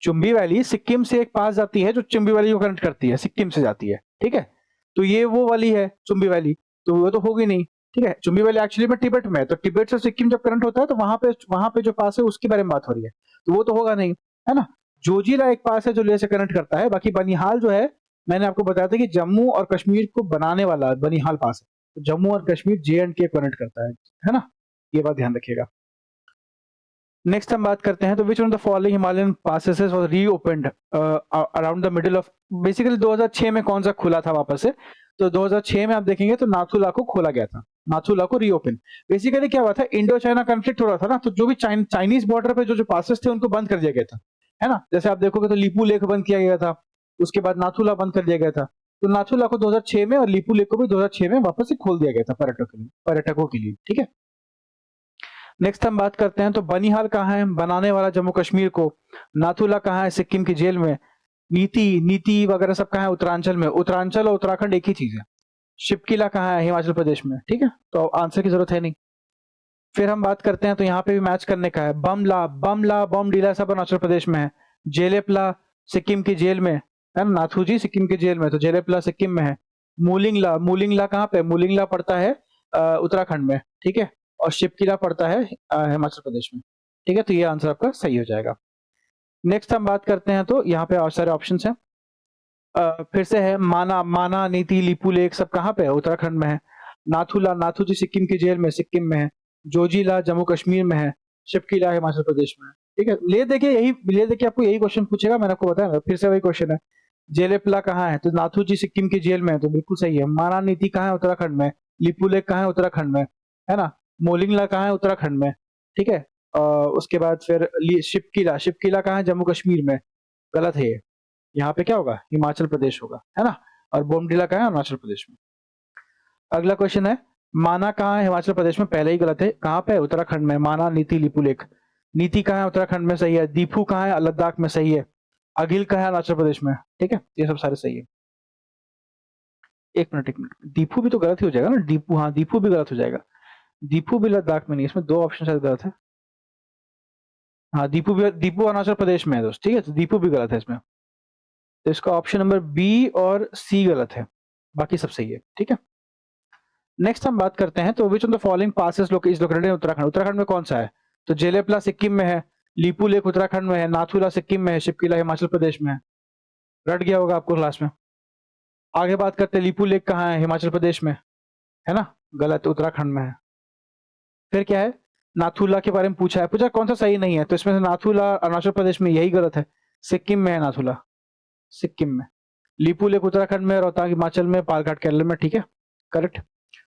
चुम्बी वैली सिक्किम से एक पास जाती है जो चुम्बी वैली को कनेक्ट करती है, सिक्किम से जाती है। ठीक है, तो ये वो वाली है चुम्बी वैली, तो वो तो होगी नहीं। ठीक है, चुम्बी वैली एक्चुअली में तिब्बत में है, तो तिब्बत से सिक्किम जब करंट होता है तो वहां पे जो पास है उसके बारे में बात हो रही है, तो वो तो होगा नहीं, है ना। जोजिला एक पास है जो लेह से कनेक्ट करता है। बाकी बनिहाल जो है, मैंने आपको बताया था कि जम्मू और कश्मीर को बनाने वाला बनिहाल पास है, तो जम्मू और कश्मीर J&K कनेक्ट करता है ना। ये बात ध्यान रखिएगा। नेक्स्ट हम बात करते हैं तो which one of the following Himalayan passes was reopened around the middle of, basically 2006 में कौन सा खुला था वापस से? तो 2006 में आप देखेंगे तो नाथुला को खोला गया था, नाथुला को रीओपन। बेसिकली क्या हुआ था? इंडो चाइना कॉन्फ्लिक्ट हो रहा था ना, तो जो भी चाइनीज बॉर्डर पे जो पासेस थे उनको बंद कर दिया गया था, है ना। जैसे आप देखोगे तो लीपू लेक बंद किया गया था, उसके बाद नाथुला बंद कर दिया गया था। तो नाथुला को 2006 में और लीपू लेक को भी 2006 में वापस से खोल दिया गया था पर्यटकों के लिए। ठीक है, नेक्स्ट हम बात करते हैं तो बनिहाल कहाँ है? बनाने वाला जम्मू कश्मीर को। नाथुला कहाँ है? सिक्किम की जेल में। नीति नीति वगैरह सब कहाँ है? उत्तरांचल में। उत्तरांचल और उत्तराखंड एक ही चीज है। शिपकिला कहाँ है? हिमाचल प्रदेश में। ठीक है, तो आंसर की जरूरत है नहीं। फिर हम बात करते हैं तो यहाँ पे भी मैच करने का है। बमला बमला बमडीला सब अरुणाचल प्रदेश में है। जेलेपला सिक्किम की जेल में है ना। नाथूजी सिक्किम की जेल में, तो जेलेपला सिक्किम में है। मूलिंगला मूलिंगला कहाँ पे? मूलिंगला पड़ता है उत्तराखंड में। ठीक है, और शिपकिला पड़ता है हिमाचल प्रदेश में। ठीक है, तो ये आंसर आपका सही हो जाएगा। नेक्स्ट हम बात करते हैं तो यहाँ पे और सारे ऑप्शंस हैं। फिर से है माना माना नीति लिपू लेक सब कहाँ पे है? उत्तराखंड में है। नाथूला नाथूजी सिक्किम की जेल में, सिक्किम में है। जोजिला जम्मू कश्मीर में है। शिपकिला हिमाचल प्रदेश में है। ठीक है, ले देखिए आपको यही क्वेश्चन पूछेगा, मैंने आपको बताया ना, फिर से वही क्वेश्चन है। जेलेपला कहाँ है? तो नाथूजी सिक्किम की जेल में है, तो बिल्कुल सही है। माना नीति कहाँ है? उत्तराखंड में। लिपू लेक कहाँ है? उत्तराखंड में, है ना। मोलिंगला कहाँ है? उत्तराखंड में। ठीक है, उसके बाद फिर शिपकिला शिपकिला कहाँ है? जम्मू कश्मीर में। गलत है ये। यहाँ पे क्या होगा? हिमाचल प्रदेश होगा, है ना। और बोमडिला कहाँ है? अरुणाचल प्रदेश में। अगला क्वेश्चन है, माना कहाँ है? हिमाचल प्रदेश में। पहले ही गलत है। कहाँ पे है? उत्तराखंड में। माना नीति लिपुलेख। नीति कहाँ है? उत्तराखंड में, सही है। दीफू कहाँ है? लद्दाख में, सही है। अगिल कहाँ है? अरुणाचल प्रदेश में। ठीक है, ये सब सारे सही है। एक मिनट एक मिनट, दीफू भी तो गलत ही हो जाएगा ना। दीपू, हाँ दीफू भी गलत हो जाएगा। दीफू भी लद्दाख में नहीं, इसमें दो ऑप्शन शायद गलत है। हाँ दीपू अरुणाचल प्रदेश में है दोस्त। ठीक है, तो दीपू भी गलत है इसमें। तो इसका ऑप्शन नंबर बी और सी गलत है, बाकी सब सही है। ठीक है, नेक्स्ट हम बात करते हैं तो विच of the following passes is located इन उत्तराखंड। उत्तराखंड में कौन सा है? तो जेलेपला सिक्किम में है। लीपू लेक उत्तराखंड में है। नाथुला सिक्किम में है। शिपकिला हिमाचल प्रदेश में है। रट गया होगा आपको क्लास में। आगे बात करते हैं, लीपू लेक कहाँ है? हिमाचल प्रदेश में, है ना। गलत, उत्तराखंड में है। फिर क्या है? नाथुला के बारे में पूछा है, पूछा कौन सा सही नहीं है, तो इसमें से नाथुला अरुणाचल प्रदेश में, यही गलत है। सिक्किम में है नाथुला, सिक्किम में। लीपू लेक उत्तराखंड में, रोहतांग हिमाचल में, पालघाट केरल में। ठीक है, करेक्ट।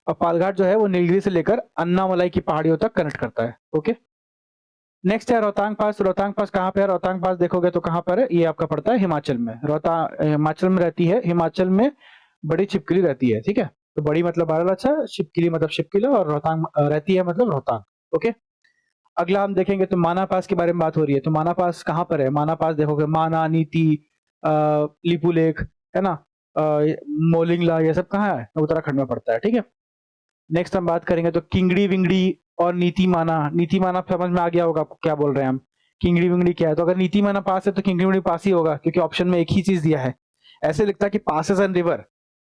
और पालघाट जो है वो नीलगिरी से लेकर अन्नामलाई की पहाड़ियों तक कनेक्ट करता है। ओके, नेक्स्ट है रोहतांग पास। रोहतांग पास कहाँ पे है? रोहतांग पास देखोगे तो कहाँ पर है? ये आपका पड़ता है हिमाचल में। रोहतांग हिमाचल में रहती है। हिमाचल में बड़ी छिपकली रहती है। ठीक है, तो बड़ी मतलब बारालाचा, छिपकली मतलब शिपकिला, और रोहतांग रहती है मतलब रोहतांग। ओके, अगला हम देखेंगे तो माना पास के बारे में बात हो रही है, तो माना पास कहाँ पर है? माना पास देखोगे, माना नीति लिपू लेक, है ना, मोलिंगला, ये सब कहाँ है? उत्तराखंड में पड़ता है। ठीक है, नेक्स्ट हम बात करेंगे तो किंगड़ी विंगड़ी और नीति माना। नीति माना समझ में आ गया होगा आपको क्या बोल रहे हैं हम। किंगड़ी विंगड़ी क्या है? तो अगर नीति माना पास है तो किंगड़ी विंगड़ी पास ही होगा, क्योंकि ऑप्शन में एक ही चीज दिया है। ऐसे लिखता है कि passes and river,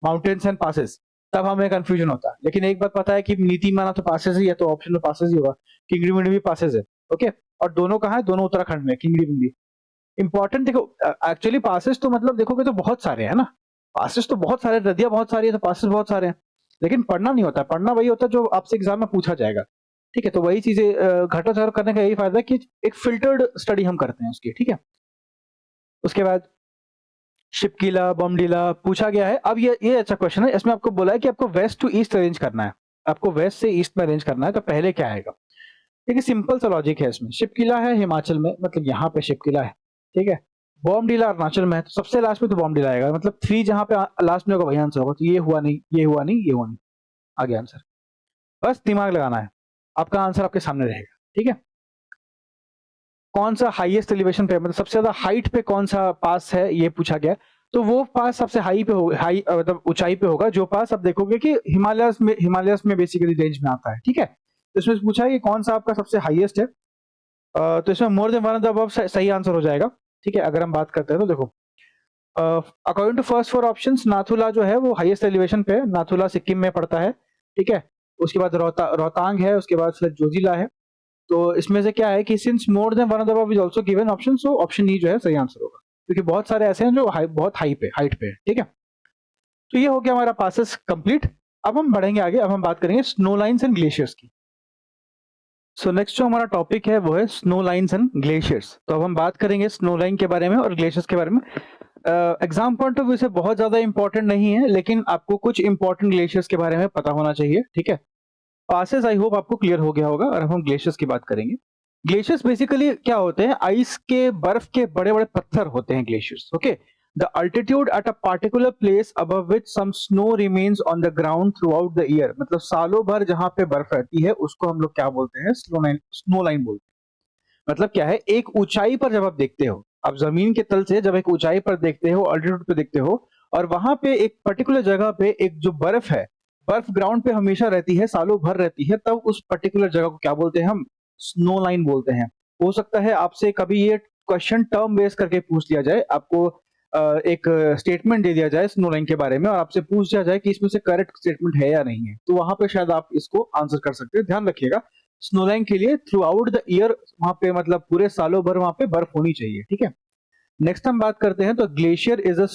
mountains and passes, तब हमें कंफ्यूजन होता है। लेकिन एक बात पता है कि नीति माना तो पासेस ही है, तो ऑप्शन में पासेस ही होगा। किंगड़ी विंगड़ी भी पासेस है। ओके, और दोनों कहाँ है? दोनों उत्तराखंड में, किंगड़ी विंगड़ी। इंपॉर्टेंट देखो, एक्चुअली पासेस तो मतलब देखोगे तो बहुत सारे है ना। पासेस तो बहुत सारे, नदियां बहुत सारी है, तो पासेस बहुत सारे हैं। लेकिन पढ़ना नहीं होता, पढ़ना वही होता है जो आपसे एग्जाम में पूछा जाएगा। ठीक है, तो वही चीजें घटाचार करने का यही फायदा है कि एक फिल्टर्ड स्टडी हम करते हैं उसकी। ठीक है, उसके बाद शिपकिला बमडीला पूछा गया है। अब ये अच्छा क्वेश्चन है। इसमें आपको बोला है कि आपको वेस्ट टू ईस्ट अरेंज करना है, आपको वेस्ट से ईस्ट में अरेंज करना है, तो पहले क्या आएगा? देखिए सिंपल सा लॉजिक है इसमें। शिपकिला है हिमाचल में, मतलब यहाँ पे शिपकिला है। ठीक है, बॉम्बडीला अरुणाचल में है, तो सबसे लास्ट में तो बॉम्बडीला आएगा, मतलब 3 जहां पे लास्ट में होगा वही आंसर होगा। तो ये हुआ नहीं, ये हुआ नहीं, ये हुआ नहीं, आगे आंसर। बस दिमाग लगाना है, आपका आंसर आपके सामने रहेगा। ठीक है, कौन सा हाईएस्ट एलिवेशन पे, मतलब सबसे ज्यादा हाइट पे कौन सा पास है, ये पूछा गया। तो वो पास सबसे हाई पे होगा, हाई मतलब ऊंचाई पे होगा जो पास। अब देखोगे कि हिमालयस में बेसिकली रेंज में आता है। ठीक है, तो इसमें पूछा है कि कौन सा आपका सबसे हाईएस्ट है। तो इसमें more than one of the above सही आंसर हो जाएगा। ठीक है, अगर हम बात करते हैं तो देखो, according to first 4 options, Nathu La जो है वो हाईएस्ट एलिवेशन पे है। नाथुला सिक्किम में पड़ता है। ठीक है, उसके बाद रोहतांग है, उसके बाद फिर जोजिला है। तो इसमें से क्या है कि since more than one of the above is also given option, so option E जो है सही आंसर होगा, क्योंकि बहुत सारे ऐसे हैं जो बहुत हाइट पे है। ठीक है, तो ये हो गया हमारा पासेस कंप्लीट। अब हम बढ़ेंगे आगे, अब हम बात करेंगे स्नो लाइन्स एंड ग्लेशियर्स की। सो नेक्स्ट जो हमारा टॉपिक है वो है स्नो लाइन्स एंड ग्लेशियर्स। तो अब हम बात करेंगे स्नो लाइन के बारे में और ग्लेशियर्स के बारे में। एग्जाम पॉइंट ऑफ व्यू से बहुत ज्यादा इंपॉर्टेंट नहीं है, लेकिन आपको कुछ इंपॉर्टेंट ग्लेशियर्स के बारे में पता होना चाहिए। ठीक है, पासेस आई होप आपको क्लियर हो गया होगा। और अब हम ग्लेशियर्स की बात करेंगे। ग्लेशियर्स बेसिकली क्या होते हैं? आइस के, बर्फ के बड़े बड़े पत्थर होते हैं glaciers. Okay, the altitude at a particular place above which some snow remains on the ground throughout the year, मतलब सालों भर जहां पे बर्फ रहती है उसको हम लोग क्या बोलते हैं? स्नो लाइन बोलते हैं। मतलब क्या है? एक ऊंचाई पर जब आप देखते हो, आप जमीन के तल से जब एक ऊंचाई पर देखते हो, अल्टीट्यूड पे देखते हो, और वहां पे एक पर्टिकुलर जगह पे एक जो बर्फ है, बर्फ ग्राउंड पे हमेशा रहती है, सालों भर रहती है, तब उस पर्टिकुलर जगह को क्या बोलते हैं हम? स्नो लाइन बोलते हैं। हो सकता है आपसे कभी ये क्वेश्चन टर्म बेस करके पूछ लिया जाए, आपको एक स्टेटमेंट दे दिया जाए स्नो लाइन के बारे में और आपसे पूछ दिया जाए कि इसमें से करेक्ट स्टेटमेंट है या नहीं है, तो वहां पे शायद आप इसको आंसर कर सकते हो। ध्यान रखिएगा, स्नो लाइन के लिए थ्रू आउट द ईयर वहां पे मतलब पूरे सालों भर वहां पे बर्फ होनी चाहिए, ठीक है। नेक्स्ट हम बात करते हैं तो glacier is a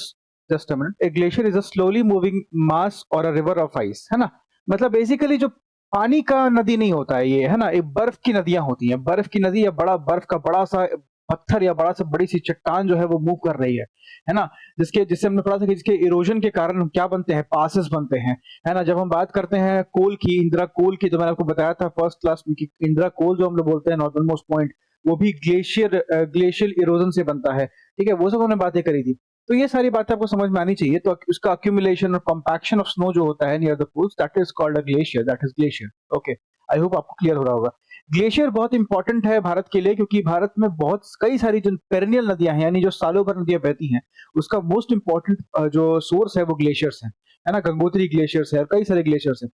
just a minute, a glacier is a slowly moving mass और अ रिवर ऑफ आइस, है ना। मतलब बेसिकली जो पानी का नदी नहीं होता है ये, है ना, एक बर्फ की नदियां होती हैं। बर्फ की नदी या बड़ा बर्फ का बड़ा सा पत्थर या बड़ा सा बड़ी सी चट्टान जो है वो मूव कर रही है ना, जिससे हमने पढ़ा था कि जिसके इरोजन के कारण हम क्या बनते हैं, पासेस बनते हैं, है ना। जब हम बात करते हैं कोल की, इंदिरा कोल की, तो मैंने आपको बताया था फर्स्ट क्लास में कि इंदिरा कोल जो हम लोग बोलते हैं नॉर्दर्न मोस्ट पॉइंट, वो भी ग्लेशियल इरोजन से बनता है, ठीक है। वो सब हमने बातें करी थी। तो ये सारी बातें आपको समझ में आनी चाहिए। तो उसका अक्यूमुलेशन और कॉम्पैक्शन ऑफ स्नो जो होता है near the poles, that is called a glacier, that is glacier. Okay, I hope आपको क्लियर हो रहा होगा। ग्लेशियर बहुत इंपॉर्टेंट है भारत के लिए, क्योंकि भारत में बहुत कई सारी जो पेरेनियल नदियां हैं, यानी जो सालों भर नदियां बहती हैं, उसका मोस्ट इंपॉर्टेंट जो सोर्स है वो ग्लेशियर्स है ना। गंगोत्री ग्लेशियर्स है, कई सारे ग्लेशियर्स हैं,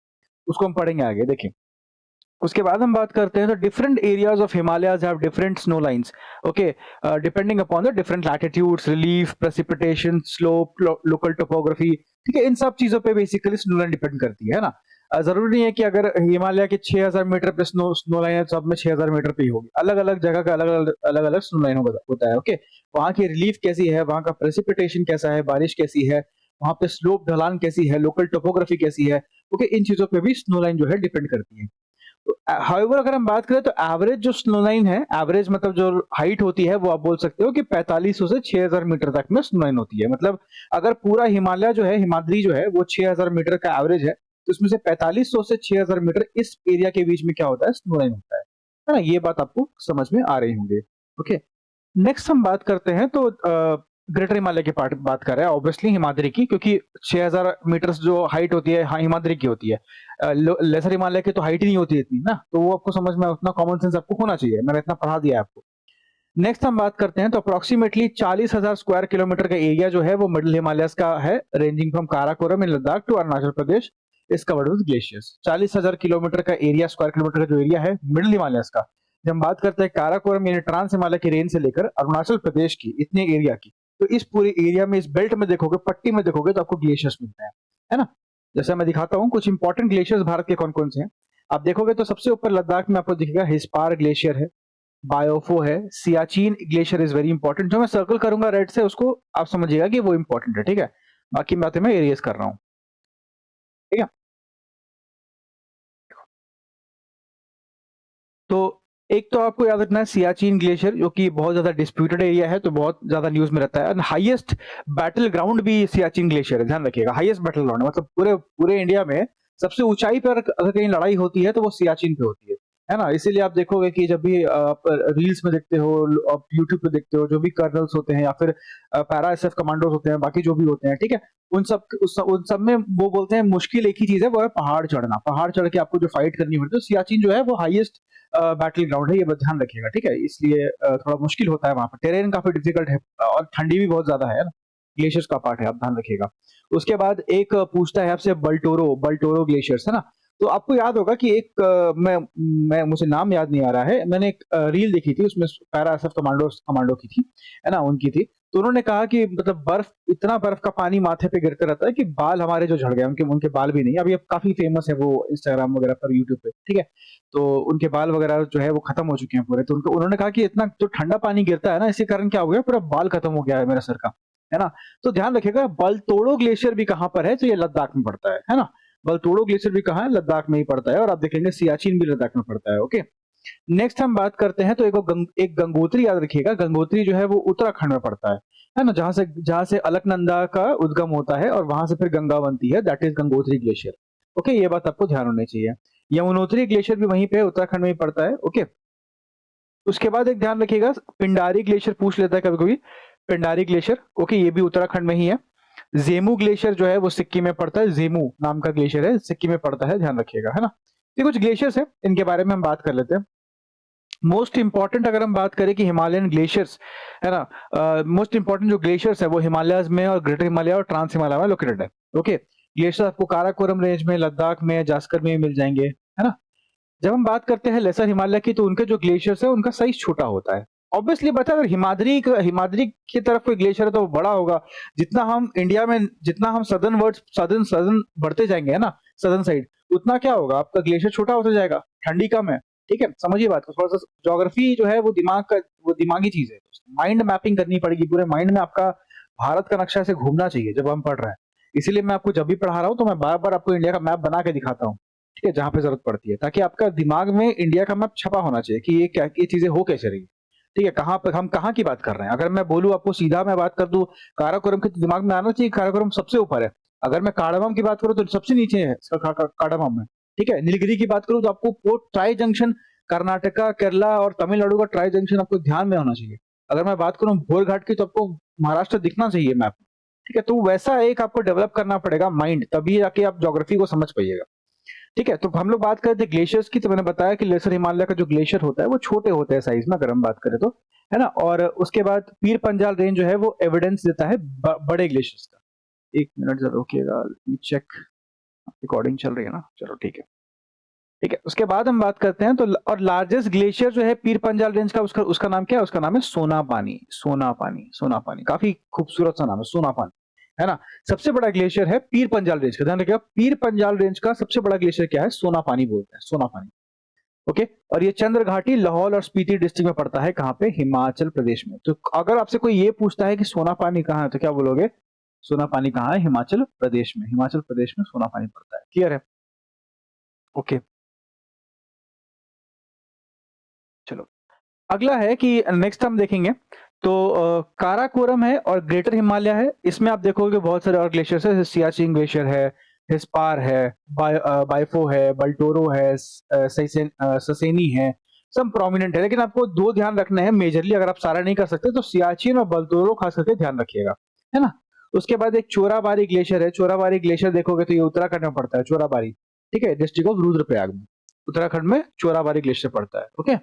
उसको हम पढ़ेंगे आगे, देखिए। उसके बाद हम बात करते हैं तो different areas of Himalayas have different snow lines, okay, depending upon the different latitudes, relief, precipitation, slope, local topography, ठीक है। इन सब चीजों पे बेसिकली स्नो लाइन डिपेंड करती है ना। जरूरी नहीं है कि अगर हिमालय के 6000 मीटर पे स्नो लाइन है तो सब में 6000 मीटर पे ही होगी। अलग अलग जगह का अलग अलग स्नो लाइन होता है, ओके। वहाँ की रिलीफ कैसी है, वहाँ का प्रेसिपिटेशन कैसा है, बारिश कैसी है, वहाँ पे स्लोप ढलान कैसी है, लोकल टोपोग्राफी कैसी है, ओके, इन चीजों पे भी स्नो लाइन जो है डिपेंड करती है। हाउएवर अगर हम बात करें तो एवरेज जो स्नो लाइन है, एवरेज मतलब जो हाइट होती है, वो आप बोल सकते हो कि 4500 से 6000 मीटर तक में स्नो लाइन होती है। मतलब अगर पूरा हिमालय जो है, हिमाद्री जो है, वो 6000 मीटर का एवरेज है, तो उसमें से 4500 से 6000 मीटर इस एरिया के बीच में क्या होता है, स्नो लाइन होता है ना। ये बात आपको समझ में आ रही होंगे, ओके। नेक्स्ट हम बात करते हैं तो ग्रेटर हिमालय की पार्ट बात कर रहे हैं, ऑब्वियसली हिमाद्री की, क्योंकि 6000 मीटर जो हाइट होती है, हाँ, हिमाद्री की होती है। लेसर हिमालय की तो हाइट ही नहीं होती इतनी ना, तो वो आपको समझ में, उतना कॉमन सेंस आपको होना चाहिए, मैंने इतना पढ़ा दिया है आपको। नेक्स्ट हम बात करते हैं तो अप्रोक्सीमेटली 40,000 स्क्वायर किलोमीटर का एरिया जो है वो मिडिल हिमालयस का है, ranging from Karakoram in Ladakh to Arunachal Pradesh is covered with glaciers. 40,000 kilometre का एरिया, स्क्वायर किलोमीटर का जो एरिया है मिडिल हिमालयस का, जब हम बात करते हैं काराकोरम यानी ट्रांस हिमालय की रेंज से लेकर अरुणाचल प्रदेश की इतने एरिया की, तो इस पूरे एरिया में, इस बेल्ट में देखोगे, पट्टी में देखोगे तो आपको ग्लेशियर्स मिलते हैं, है ना। जैसे मैं दिखाता हूँ कुछ इंपॉर्टेंट ग्लेशियर्स भारत के कौन कौन से हैं। आप देखोगे तो सबसे ऊपर लद्दाख में आपको दिखेगा हिस्पार ग्लेशियर है, बायोफो है, Siachen glacier is very important. जो मैं सर्कल करूंगा रेड से, उसको आप समझिएगा कि वो इंपॉर्टेंट है, ठीक है। बाकी बातें मैं एरियस कर रहा हूँ, ठीक है। तो एक तो आपको याद रखना है सियाचिन ग्लेशियर, जो कि बहुत ज्यादा डिस्प्यूटेड एरिया है, तो बहुत ज्यादा न्यूज में रहता है। हाईएस्ट बैटल ग्राउंड भी सियाचिन ग्लेशियर है, ध्यान रखिएगा। हाईएस्ट बैटल ग्राउंड मतलब पूरे पूरे इंडिया में सबसे ऊंचाई पर अगर कहीं लड़ाई होती है तो वो सियाचिन पे होती है ना। इसीलिए आप देखोगे कि जब भी आप रील्स में देखते हो, आप यूट्यूब पे देखते हो, जो भी कर्नल्स होते हैं या फिर पैरा एसएफ कमांडोज होते हैं, बाकी जो भी होते हैं, ठीक है, उन सब में वो बोलते हैं मुश्किल एक ही चीज है, वो है पहाड़ चढ़ना। पहाड़ चढ़ के आपको जो फाइट करनी होती है, तो सियाचिन जो है वो हाईएस्ट बैटल ग्राउंड है, ये बात ध्यान रखिएगा, ठीक है। इसलिए थोड़ा मुश्किल होता है वहां पर, टेरेन काफी डिफिकल्ट है और ठंडी भी बहुत ज्यादा है ना। ग्लेशियर्स का पार्ट है, आप ध्यान रखिएगा। उसके बाद एक पूछता है आपसे बल्टोरो, बल्टोरो ग्लेशियर्स, है ना। तो आपको याद होगा कि एक मैं मुझे नाम याद नहीं आ रहा है, मैंने एक रील देखी थी, उसमें पैरा एसएफ कमांडो की थी, है ना, उनकी थी। तो उन्होंने कहा कि मतलब बर्फ, इतना बर्फ का पानी माथे पे गिरते रहता है कि बाल हमारे जो झड़ गए, उनके उनके बाल भी नहीं, अभी अब काफी फेमस है वो इंस्टाग्राम वगैरह पर, यूट्यूब पे, ठीक है। तो उनके बाल वगैरह जो है वो खत्म हो चुके हैं पूरे। तो उन्होंने कहा कि इतना जो ठंडा पानी गिरता है ना, इसी कारण क्या हो गया, पूरा बाल खत्म हो गया है मेरा सर का, है ना। तो ध्यान रखिएगा, बलतोड़ो ग्लेशियर भी कहाँ पर है, तो ये लद्दाख में पड़ता है ना। बलतोड़ो ग्लेशियर भी कहाँ है, लद्दाख में ही पड़ता है, और आप देखेंगे सियाचिन भी लद्दाख में पड़ता है, ओके। नेक्स्ट हम बात करते हैं तो एक गंगोत्री याद रखिएगा। गंगोत्री जो है वो उत्तराखंड में पड़ता है ना, जहां से अलकनंदा का उद्गम होता है और वहां से फिर गंगा बनती है, that is Gangotri glacier, okay. ये बात आपको ध्यान होनी चाहिए। यमुनोत्री ग्लेशियर भी वहीं पे उत्तराखंड में ही पड़ता है, ओके। उसके बाद एक ध्यान रखिएगा, पिंडारी ग्लेशियर पूछ लेता है कभी कभी, पिंडारी ग्लेशियर, ओके, ये भी उत्तराखंड में ही है। जेमू ग्लेशियर जो है वो सिक्किम में पड़ता है, जेमू नाम का ग्लेशियर है, सिक्किम में पड़ता है, ध्यान रखिएगा, है ना। ये कुछ ग्लेशियर्स है, इनके बारे में हम बात कर लेते हैं। मोस्ट इंपॉर्टेंट अगर हम बात करें कि हिमालयन ग्लेशियर्स है ना, मोस्ट इंपॉर्टेंट जो ग्लेशियर्स है वो हिमालयस में और ग्रेटर हिमालय और ट्रांस हिमालय में लोकेटेड है। ओके, ग्लेशियर्स आपको काराकोरम रेंज में, लद्दाख में, जास्कर में मिल जाएंगे, है ना। जब हम बात करते हैं लेसर हिमालय की, तो उनके जो ग्लेशियर्स है उनका साइज छोटा होता है। ऑब्वियसली बता, अगर हिमाद्री की तरफ कोई ग्लेशियर है तो वो बड़ा होगा। जितना हम इंडिया में, जितना हम सदर्न वर्ड्स सदर्न बढ़ते जाएंगे, है ना, सदर्न साइड, उतना क्या होगा, आपका ग्लेशियर छोटा होता जाएगा, ठंडी कम है। ठीक है, समझिए बात को थोड़ा सा। ज्योग्राफी जो है वो वो दिमागी चीज है। माइंड मैपिंग करनी पड़ेगी, पूरे माइंड में आपका भारत का नक्शा से घूमना चाहिए जब हम पढ़ रहे हैं। इसीलिए मैं आपको जब भी पढ़ा रहा हूँ तो मैं बार बार आपको इंडिया का मैप बना के दिखाता हूँ, ठीक है, जहां पे जरूरत पड़ती है, ताकि आपका दिमाग में इंडिया का मैप छपा होना चाहिए कि ये क्या, ये चीजें हो कैसे रही है। ठीक है, कहाँ पर हम कहाँ की बात कर रहे हैं। अगर मैं बोलूँ आपको सीधा, मैं बात कर दूं काराकोरम के, दिमाग में आना चाहिए काराकोरम सबसे ऊपर है। अगर मैं कार्डामम की बात करूँ तो सबसे नीचे है कार्डामम में। ठीक है, नीलगिरी की बात करूँ तो आपको वो ट्राई जंक्शन, कर्नाटका, केरला और तमिलनाडु का ट्राई जंक्शन आपको ध्यान में होना चाहिए। अगर मैं बात करूँ भोर घाट की, तो आपको महाराष्ट्र दिखना चाहिए मैप। ठीक है, तो वैसा एक आपको डेवलप करना पड़ेगा माइंड, तभी जाके आप ज्योग्राफी को समझ पाइएगा। ठीक है, तो हम लोग बात करें थे ग्लेशियर्स की, तो मैंने बताया कि लेसर हिमालय का जो ग्लेशियर होता है वो छोटे होते हैं साइज में, अगर हम बात करें तो, है ना। और उसके बाद पीर पंजाल रेंज जो है वो एविडेंस देता है बड़े ग्लेशियर्स का। एक मिनट जरा रुकिएगा, चेक, रिकॉर्डिंग चल रही है ना, चलो ठीक है। ठीक है, उसके बाद हम बात करते हैं तो, और लार्जेस्ट ग्लेशियर जो है पीर पंजाल रेंज का, उसका नाम क्या है, उसका नाम है सोनापानी। सोनापानी, सोनापानी, काफी खूबसूरत सा नाम है, सोनापानी, है ना। सबसे बड़ा ग्लेशियर है पीर पंजाल रेंज का, ध्यान रखिएगा, पीर पंजाल रेंज का सबसे बड़ा ग्लेशियर क्या है, सोनापानी बोलते हैं, सोनापानी। ओके, और ये चंद्र घाटी, लाहौल और स्पीति डिस्ट्रिक्ट में पड़ता है, कहां पे, हिमाचल प्रदेश में। तो अगर आपसे कोई ये पूछता है कि सोनापानी कहाँ है, तो क्या बोलोगे, सोनापानी कहाँ है, हिमाचल प्रदेश में, हिमाचल प्रदेश में सोनापानी पड़ता है। क्लियर है, ओके। चलो, अगला है कि नेक्स्ट हम देखेंगे तो काराकोरम है और ग्रेटर हिमालय है। इसमें आप देखोगे बहुत सारे और ग्लेशियर्स है, सियाचिन ग्लेशियर है, हिस्पार है, बाइफो है, बल्टोरो है, ससेनी है, सब प्रोमिनेंट है। लेकिन आपको दो ध्यान रखना है मेजरली, अगर आप सारा नहीं कर सकते तो सियाचिन और बल्टोरो खास करके ध्यान रखिएगा, है ना। उसके बाद एक चोराबारी ग्लेशियर है। चोराबारी ग्लेशियर देखोगे तो ये उत्तराखंड में पड़ता है, चोराबारी, ठीक है, डिस्ट्रिक्ट ऑफ रुद्रप्रयाग में, उत्तराखंड में चोराबारी ग्लेशियर पड़ता है। ओके,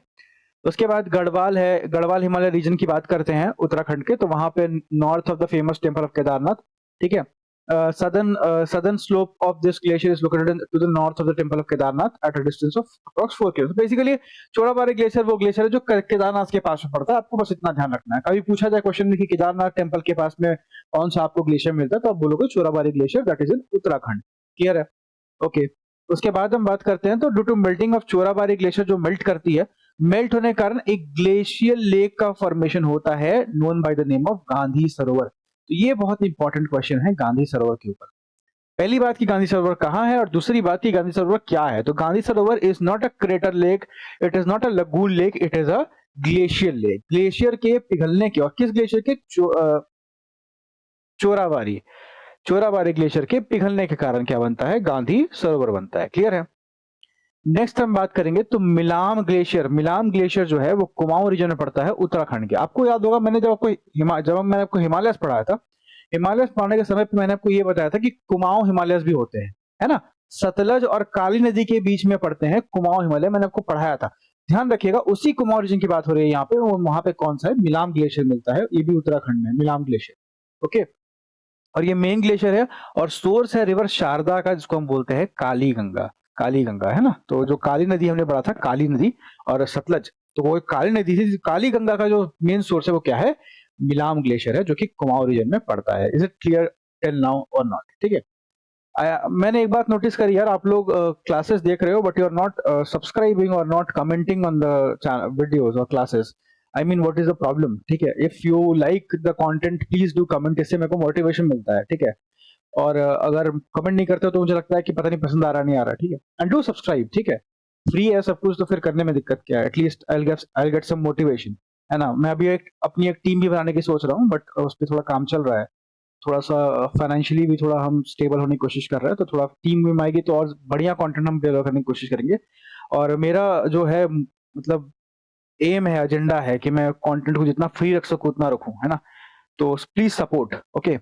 उसके बाद गढ़वाल है। गढ़वाल हिमालय रीजन की बात करते हैं उत्तराखंड के, तो वहां पे north of the famous temple of Kedarnath. ठीक है, southern slope of this glacier is located to the north of the temple of Kedarnath at a distance of approx 4 kilometre. Basically Chorabari glacier वो ग्लेशियर है जो केदारनाथ के पास में पड़ता है। आपको बस इतना ध्यान रखना है। कभी पूछा जाए क्वेश्चन में कि केदारनाथ टेम्पल के पास में कौन सा आपको ग्लेशियर मिलता है, तो आप बोलोगे Chorabari glacier, that is in Uttarakhand. Clear है, ओके। उसके बाद हम बात करते हैं तो due to melting of Chorabari glacier, जो मेल्ट करती है, मेल्ट होने के कारण एक ग्लेशियल लेक का फॉर्मेशन होता है, known by the name of Gandhi सरोवर। तो ये बहुत इंपॉर्टेंट क्वेश्चन है गांधी सरोवर के ऊपर। पहली बात की गांधी सरोवर कहां है, और दूसरी बात की गांधी सरोवर क्या है। तो गांधी सरोवर is not a crater lake, it is not a lagoon lake, it is a glacier lake. Glacier के पिघलने के, और किस ग्लेशियर के, चोराबारी, चोराबारी ग्लेशियर के पिघलने के कारण क्या बनता है, गांधी सरोवर बनता है। क्लियर है। नेक्स्ट हम बात करेंगे तो मिलाम ग्लेशियर। मिलाम ग्लेशियर जो है वो कुमाऊं रीजन में पड़ता है, उत्तराखंड के। आपको याद होगा मैंने जब मैंने आपको हिमालयस पढ़ाया था, हिमालयस पढ़ाने के समय पे मैंने आपको ये बताया था कि कुमाऊं हिमालयस भी होते हैं, है ना। सतलज और काली नदी के बीच में पड़ते हैं कुमाऊं हिमालय, मैंने आपको पढ़ाया था। ध्यान रखिएगा, उसी कुमाऊं रीजन की बात हो रही है यहाँ पे। वहां पे कौन सा है, मिलाम ग्लेशियर मिलता है, ये भी उत्तराखंड में, मिलाम ग्लेशियर। ओके, और ये मेन ग्लेशियर है, और सोर्स है रिवर शारदा का, जिसको हम बोलते हैं काली गंगा। काली गंगा, है ना। तो जो काली नदी हमने पढ़ा था, काली नदी और सतलज, तो वो काली नदी थी। काली गंगा का जो मेन सोर्स है वो क्या है, मिलाम ग्लेशियर है, जो कि कुमाऊं रीजन में पड़ता है। Is it clear till now और नॉट? ठीक है, मैंने एक बात नोटिस करी यार, आप लोग क्लासेस देख रहे हो but you are not subscribing और not commenting on the videos और classes. I mean what is the problem? ठीक है, if you like the content please do comment, इससे मेरे को मोटिवेशन मिलता है। ठीक है, और अगर कमेंट नहीं करते हो तो मुझे लगता है कि पता नहीं पसंद आ रहा नहीं आ रहा। ठीक है, एंड डू सब्सक्राइब। ठीक है, फ्री है सब कुछ, तो फिर करने में दिक्कत क्या है, at least I get some motivation, है ना। मैं अभी अपनी एक टीम भी बनाने की सोच रहा हूँ, बट उस पर थोड़ा काम चल रहा है। थोड़ा सा फाइनेंशियली भी थोड़ा हम स्टेबल होने की कोशिश कर रहे हैं, तो थोड़ा टीम में आएगी तो और बढ़िया कंटेंट हम डिलीवर करने की कोशिश करेंगे। और मेरा जो है मतलब एम है, एजेंडा है कि मैं कंटेंट को जितना फ्री रख सकूं उतना रखूं, है ना। तो प्लीज सपोर्ट। ओके,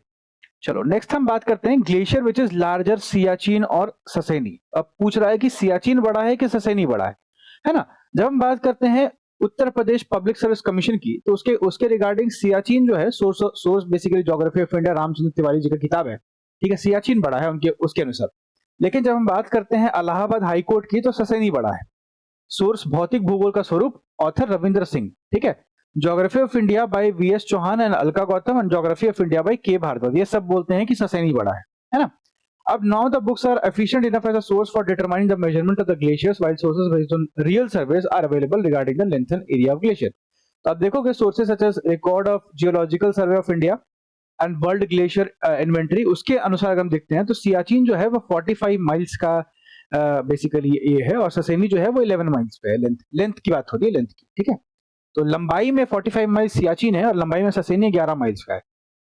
चलो नेक्स्ट हम बात करते हैं glacier which is larger, Siachen और ससेनी। अब पूछ रहा है कि सियाचिन बड़ा है कि ससेनी बड़ा है ना। जब हम बात करते हैं Uttar Pradesh public service commission की, तो उसके उसके रिगार्डिंग सियाचिन जो है, source basically geography of India, Ramchandra Tiwari ji का किताब है, ठीक है, सियाचिन बड़ा है उनके उसके अनुसार। लेकिन जब हम बात करते हैं इलाहाबाद हाई कोर्ट की, तो ससैनी बड़ा है। सोर्स भौतिक भूगोल का स्वरूप, ऑथर रविंद्र सिंह, ठीक है। Geography of India by V S Chauhan and Alka Gautam and geography of India by K Bhardwaj, ये सब बोलते हैं कि ससैनी बड़ा है ना। अब now the books are efficient enough as a source for determining the measurement of the glaciers, while sources based on real surveys are available regarding the length and area of glacier. तो आप देखोगे sources such as record of geological survey of India and world glacier inventory, उसके अनुसार अगर हम देखते हैं तो सियाचिन जो है वो 45 माइल्स का बेसिकली ये है, और ससेनी जो है वो 11 माइल्स पे है। लेंथ की बात हो रही है, लेंथ की, ठीक है। तो लंबाई में 45 माइल्स सियाचिन है और लंबाई में ससेनी 11 माइल्स का है।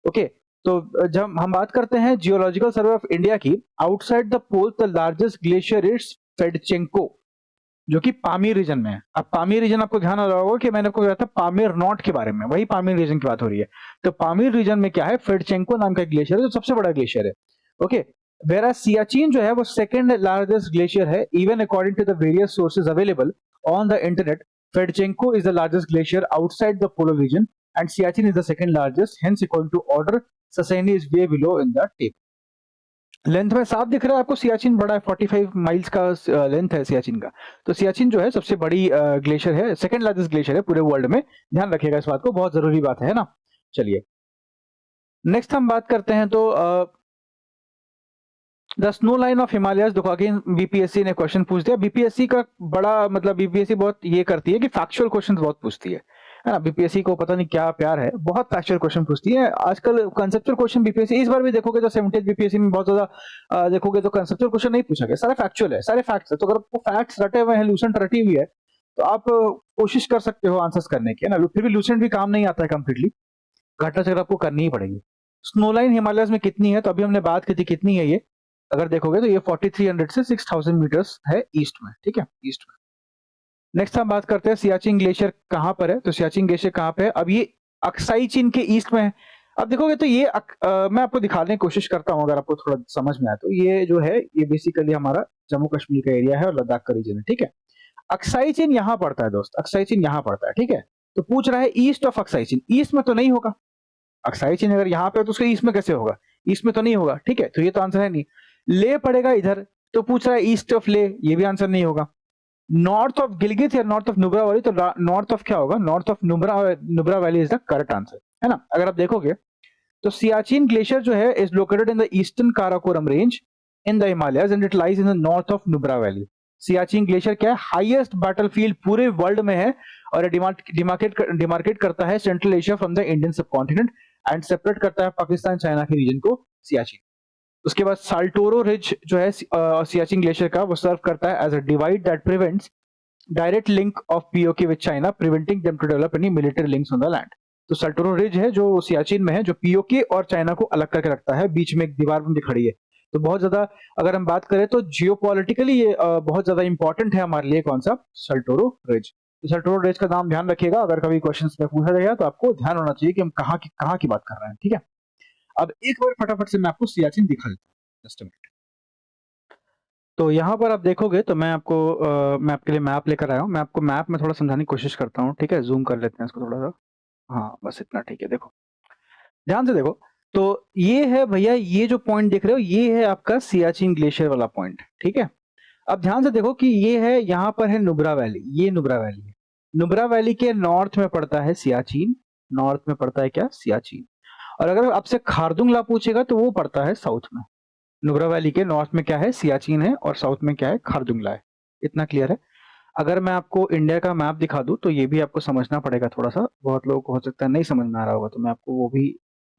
ओके, तो जब हम बात करते हैं जियोलॉजिकल सर्वे ऑफ इंडिया की, outside the pole the largest glacier is Fedchenko, जो कि पामीर रीजन में है। अब पामीर रीजन आपको ध्यान आ रहा होगा कि मैंने आपको कहा था पामीर नॉट के बारे में, वही पामीर रीजन की बात हो रही है। तो पामीर रीजन में क्या है, फेडचेंको नाम का ग्लेशियर है जो सबसे बड़ा ग्लेशियर है। ओके, वेरा सियाचिन जो है वो सेकंड लार्जेस्ट ग्लेशियर है, even according to the various sources available on the internet. Fedchenko is the largest glacier outside the polar region and Siachen is the second largest, hence according to order ससैनी is way below in the table। Length में साफ दिख रहा है आपको, सियाचिन बड़ा है, 45 miles का length है सियाचिन का। तो सियाचिन जो है सबसे बड़ी ग्लेशियर है, सेकंड लार्जेस्ट ग्लेशियर है पूरे वर्ल्ड में। ध्यान रखिएगा इस बात को, बहुत जरूरी बात है ना। चलिए नेक्स्ट हम बात करते हैं, तो the snow line of Himalayas. देखो अगेन बीपीएससी ने क्वेश्चन पूछ दिया। बीपीएससी का बड़ा मतलब बीपीएससी बहुत ये करती है कि फैक्चुअल क्वेश्चन बहुत पूछती है ना। बीपीएससी को पता नहीं क्या प्यार है, बहुत फैक्चुअल क्वेश्चन पूछती है आजकल। कंसेप्चुअल क्वेश्चन बीपीएससी इस बार भी देखोगे तो 70 बीपीएससी में बहुत ज्यादा देखोगे तो कंसेप्चुअल क्वेश्चन नहीं पूछा गया, सारे फैक्चुअल है, सारे फैक्ट्स है। तो अगर आपको फैक्ट्स रटे हुए हैं, लूसेंट रटी हुई है, तो आप कोशिश कर सकते हो आंसर्स करने की, है ना। फिर भी लूसेंट भी काम नहीं आता है कंप्लीटली, घटना चक्र आपको करनी ही पड़ेगी। स्नो लाइन हिमालयस में कितनी है, तो अभी हमने बात की थी कितनी है ये, अगर देखोगे तो ये 4300 से 6000 मीटर्स है ईस्ट में, ठीक है, ईस्ट में। नेक्स्ट हम बात करते हैं सियाचिन ग्लेशियर कहां पर है। तो सियाचिन ग्लेशियर कहां पे है, अब ये अक्साई चीन के ईस्ट में है। अब देखोगे तो ये मैं आपको दिखाने की कोशिश करता हूं, अगर आपको थोड़ा समझ में आए तो। ये जो है ये बेसिकली हमारा जम्मू कश्मीर का एरिया है और लद्दाख का रीजन है, ठीक है। अक्साई चीन यहां पड़ता है दोस्त, अक्साई चीन यहां पड़ता है, ठीक है। तो पूछ रहा है ईस्ट ऑफ अक्साई चीन, ईस्ट में तो नहीं होगा। अक्साई चीन अगर यहाँ पे हो तो उसके ईस्ट में कैसे होगा, ईस्ट में तो नहीं होगा, ठीक है। तो ये तो आंसर है नहीं। ले पड़ेगा इधर, तो पूछ रहा है ईस्ट ऑफ ले, ये भी आंसर नहीं होगा। नॉर्थ ऑफ गिलगित या नॉर्थ ऑफ नुब्रा वैली, तो नॉर्थ ऑफ क्या होगा, north of Nubra valley is the correct answer, है ना। अगर आप देखोगे तो सियाचिन ग्लेशियर जो है is located in the eastern Karakoram range in the Himalayas and it lies in the north of Nubra valley. Siachen glacier क्या है, हाईएस्ट बैटलफील्ड पूरे वर्ल्ड में है, और डिमार्केट करता है central Asia from the Indian subcontinent and separate करता है पाकिस्तान चाइना के रीजन को सियाचिन। उसके बाद साल्टोरो रिज जो है सियाचिन ग्लेशियर का, वो सर्व करता है as a divide that prevents direct link of POK with China, preventing them to develop any military links on the land. तो साल्टोरो रिज है जो सियाचिन में है, जो पीओके और चाइना को अलग करके रखता है, बीच में एक दीवार बन के खड़ी है। तो बहुत ज्यादा अगर हम बात करें तो जियोपॉलिटिकली ये बहुत ज्यादा इंपॉर्टेंट है हमारे लिए, कौन सा, साल्टोरो रिज। तो साल्टोरो रिज का नाम ध्यान रखिएगा, अगर कभी क्वेश्चंस में पूछा जाएगा तो आपको ध्यान होना चाहिए कि हम कहाँ की बात कर रहे हैं, ठीक है। अब एक बार फटाफट से मैं आपको सियाचिन दिखा देता हूँ, जस्ट अ मिनट। तो यहाँ पर आप देखोगे तो मैं आपके लिए मैप लेकर आया हूँ। मैं आपको मैप में थोड़ा समझाने की कोशिश करता हूँ, ठीक है। जूम कर लेते हैं इसको थोड़ा सा, हाँ बस इतना, ठीक है। देखो ध्यान से देखो, तो ये है भैया, ये जो पॉइंट देख रहे हो ये है आपका सियाचिन ग्लेशियर वाला पॉइंट, ठीक है। अब ध्यान से देखो कि ये है, यहाँ पर है नुब्रा वैली, ये नुब्रा वैली है। नुब्रा वैली के नॉर्थ में पड़ता है सियाचिन, नॉर्थ में पड़ता है क्या, सियाचिन। और अगर आपसे खारदुंगला पूछेगा तो वो पड़ता है साउथ में। नुब्रा वैली के नॉर्थ में क्या है, सियाचिन है, और साउथ में क्या है, खारदुंगला है। इतना क्लियर है। अगर मैं आपको इंडिया का मैप दिखा दूं तो ये भी आपको समझना पड़ेगा थोड़ा सा, बहुत लोगों को हो सकता है नहीं समझ में आ रहा होगा, तो मैं आपको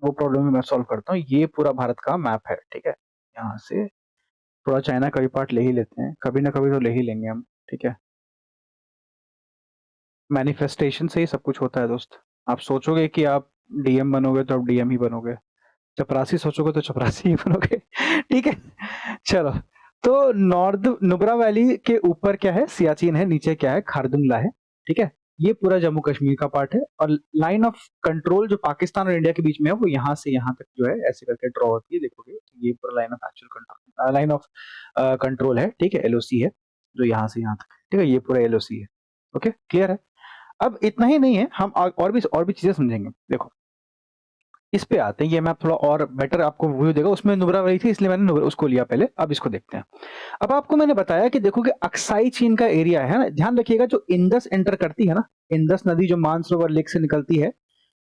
वो प्रॉब्लम भी मैं सॉल्व करता हूँ। ये पूरा भारत का मैप है, ठीक है। यहाँ से थोड़ा चाइना का भी पार्ट ले ही लेते हैं, कभी ना कभी तो ले ही लेंगे हम, ठीक है। मैनिफेस्टेशन से ही सब कुछ होता है दोस्त। आप सोचोगे कि आप डीएम बनोगे तो आप डीएम ही बनोगे, चपरासी सोचोगे तो चपरासी ही बनोगे ठीक है। चलो, तो नॉर्थ नुब्रा वैली के ऊपर क्या है, सियाचिन है, नीचे क्या है, खारदुंगला है, ठीक है। ये पूरा जम्मू कश्मीर का पार्ट है, और लाइन ऑफ कंट्रोल जो पाकिस्तान और इंडिया के बीच में है वो यहाँ से यहाँ तक जो है ऐसे करके ड्रॉ होती है, देखोगे तो ये पूरा line of actual control, line of control है, ठीक है, एलओसी है, जो यहाँ से यहाँ तक, ठीक है, ये पूरा एलओसी है। ओके, क्लियर है। अब इतना ही नहीं है, हम और भी चीजें समझेंगे। देखो इस पे आते हैं, ये मैप थोड़ा और बेटर आपको व्यू देगा। उसमें नुब्रा वैली थी इसलिए मैंने उसको लिया पहले। अब इसको देखते हैं। अब आपको मैंने बताया कि देखो कि अक्साई चीन का एरिया है ना, ध्यान रखिएगा जो इंडस एंटर करती है ना, इंडस नदी जो मानसरोवर लेक से निकलती है,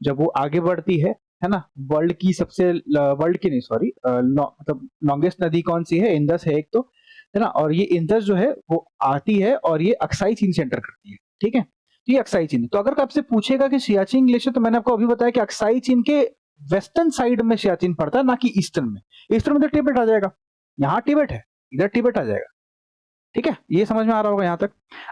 जब वो आगे बढ़ती है ना, वर्ल्ड की सबसे, वर्ल्ड की नहीं सॉरी, मतलब लॉन्गेस्ट नदी कौन सी है, इंडस है एक तो, है ना, और ये इंडस जो है वो आती है और ये अक्साई चीन से एंटर करती है, ठीक है। तो ये अक्साई चीन। तो अगर आपसे पूछेगा कि सियाचिन ग्लेशियर, तो मैंने आपको अभी बताया कि अक्साई चीन के वेस्टर्न साइड में सियाचिन पड़ता है, ना कि ईस्टर्न में। ईस्टर्न में तो टिबेट आ जाएगा, यहाँ टिबेट है, इधर टिबेट आ जाएगा, ठीक है। ये समझ में आ रहा होगा यहां तक।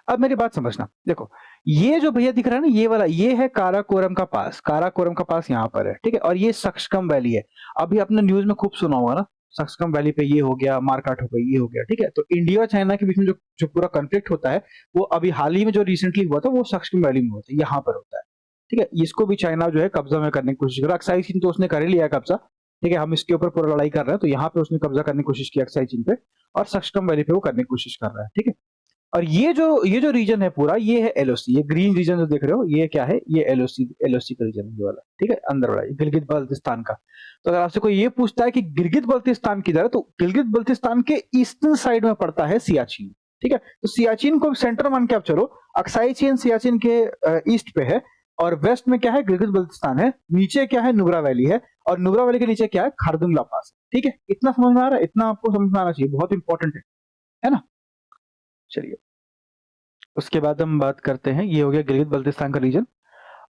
अब मेरी बात समझना, देखो ये जो भैया दिख रहा है ना, ये वाला, ये है काराकोरम का पास। काराकोरम का पास यहाँ पर है, ठीक है, और ये सक्सकम वैली है। अभी आपने न्यूज में खूब सुना होगा ना, सक्सकम वैली पे ये हो गया, मारकाट हो गई, ये हो गया, ठीक है। तो इंडिया और चाइना के बीच में जो जो पूरा कॉन्फ्लिक्ट होता है, वो अभी हाल ही में जो रिसेंटली हुआ था, वो सक्सकम वैली में होता है, यहाँ पर होता है, ठीक है। इसको भी चाइना जो है कब्जा में करने की कोशिश कर रहा है। अक्साई चीन तो उसने कर ही लिया कब्जा, ठीक है। हम इसके ऊपर पूरा लड़ाई कर रहे हैं, तो यहाँ पे उसने कब्जा करने की कोशिश की अक्साई चीन पे, और सक्सकम वैली पे वो करने की कोशिश कर रहा है, ठीक है। और ये जो रीजन है पूरा, ये है एलओसी। ये ग्रीन रीजन जो देख रहे हो, ये क्या है, ये एलओसी का रीजन है, ये वाला, ठीक है, अंदर वाला, गिलगित बल्तिस्तान का। तो अगर आपसे कोई ये पूछता है कि गिलगित बल्तिस्तान किधर है, तो गिलगित बल्तिस्तान के ईस्टर्न साइड में पड़ता है सियाचिन, ठीक है। तो सियाचिन को सेंटर मान के आप चलो, अक्साई चीन सियाचिन के ईस्ट पे है, और वेस्ट में क्या है, गिलगित बल्तिस्तान है, नीचे क्या है, नुब्रा वैली है, और नुब्रा वैली के नीचे क्या है, खारदुंग ला पास, ठीक है। इतना समझ में आ रहा है, इतना आपको समझ में आना चाहिए, बहुत इंपॉर्टेंट है ना। चलिए उसके बाद हम बात करते हैं, ये हो गया गिलगित बल्तिस्तान का रीजन।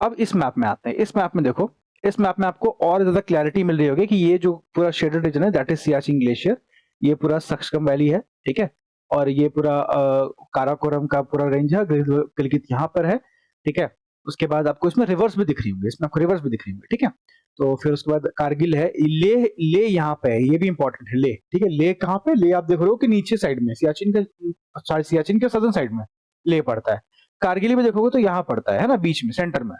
अब इस मैप में आते हैं। इस मैप में देखो, इस मैप में आपको और ज्यादा क्लैरिटी मिल रही होगी कि ये जो पूरा शेडेड रीजन है, दैट इज सियाचिन ग्लेशियर। ये पूरा सक्सकम वैली है, ठीक है, और ये पूरा काराकोरम का पूरा रेंज है, गिलगित यहाँ पर है, ठीक है। उसके बाद आपको इसमें रिवर्स भी दिख रही होंगी, इसमें आपको रिवर्स भी दिख रही होंगी, ठीक है। तो फिर उसके बाद कारगिल है, ले ले यहाँ पे है, ये भी इंपॉर्टेंट है, ले, ठीक है। ले कहाँ पे, ले आप देख रहे हो कि नीचे साइड में, सियाचिन के सदर्न साइड में ले पड़ता है। कारगिल में देखोगे तो यहाँ पड़ता है ना, बीच में, सेंटर में।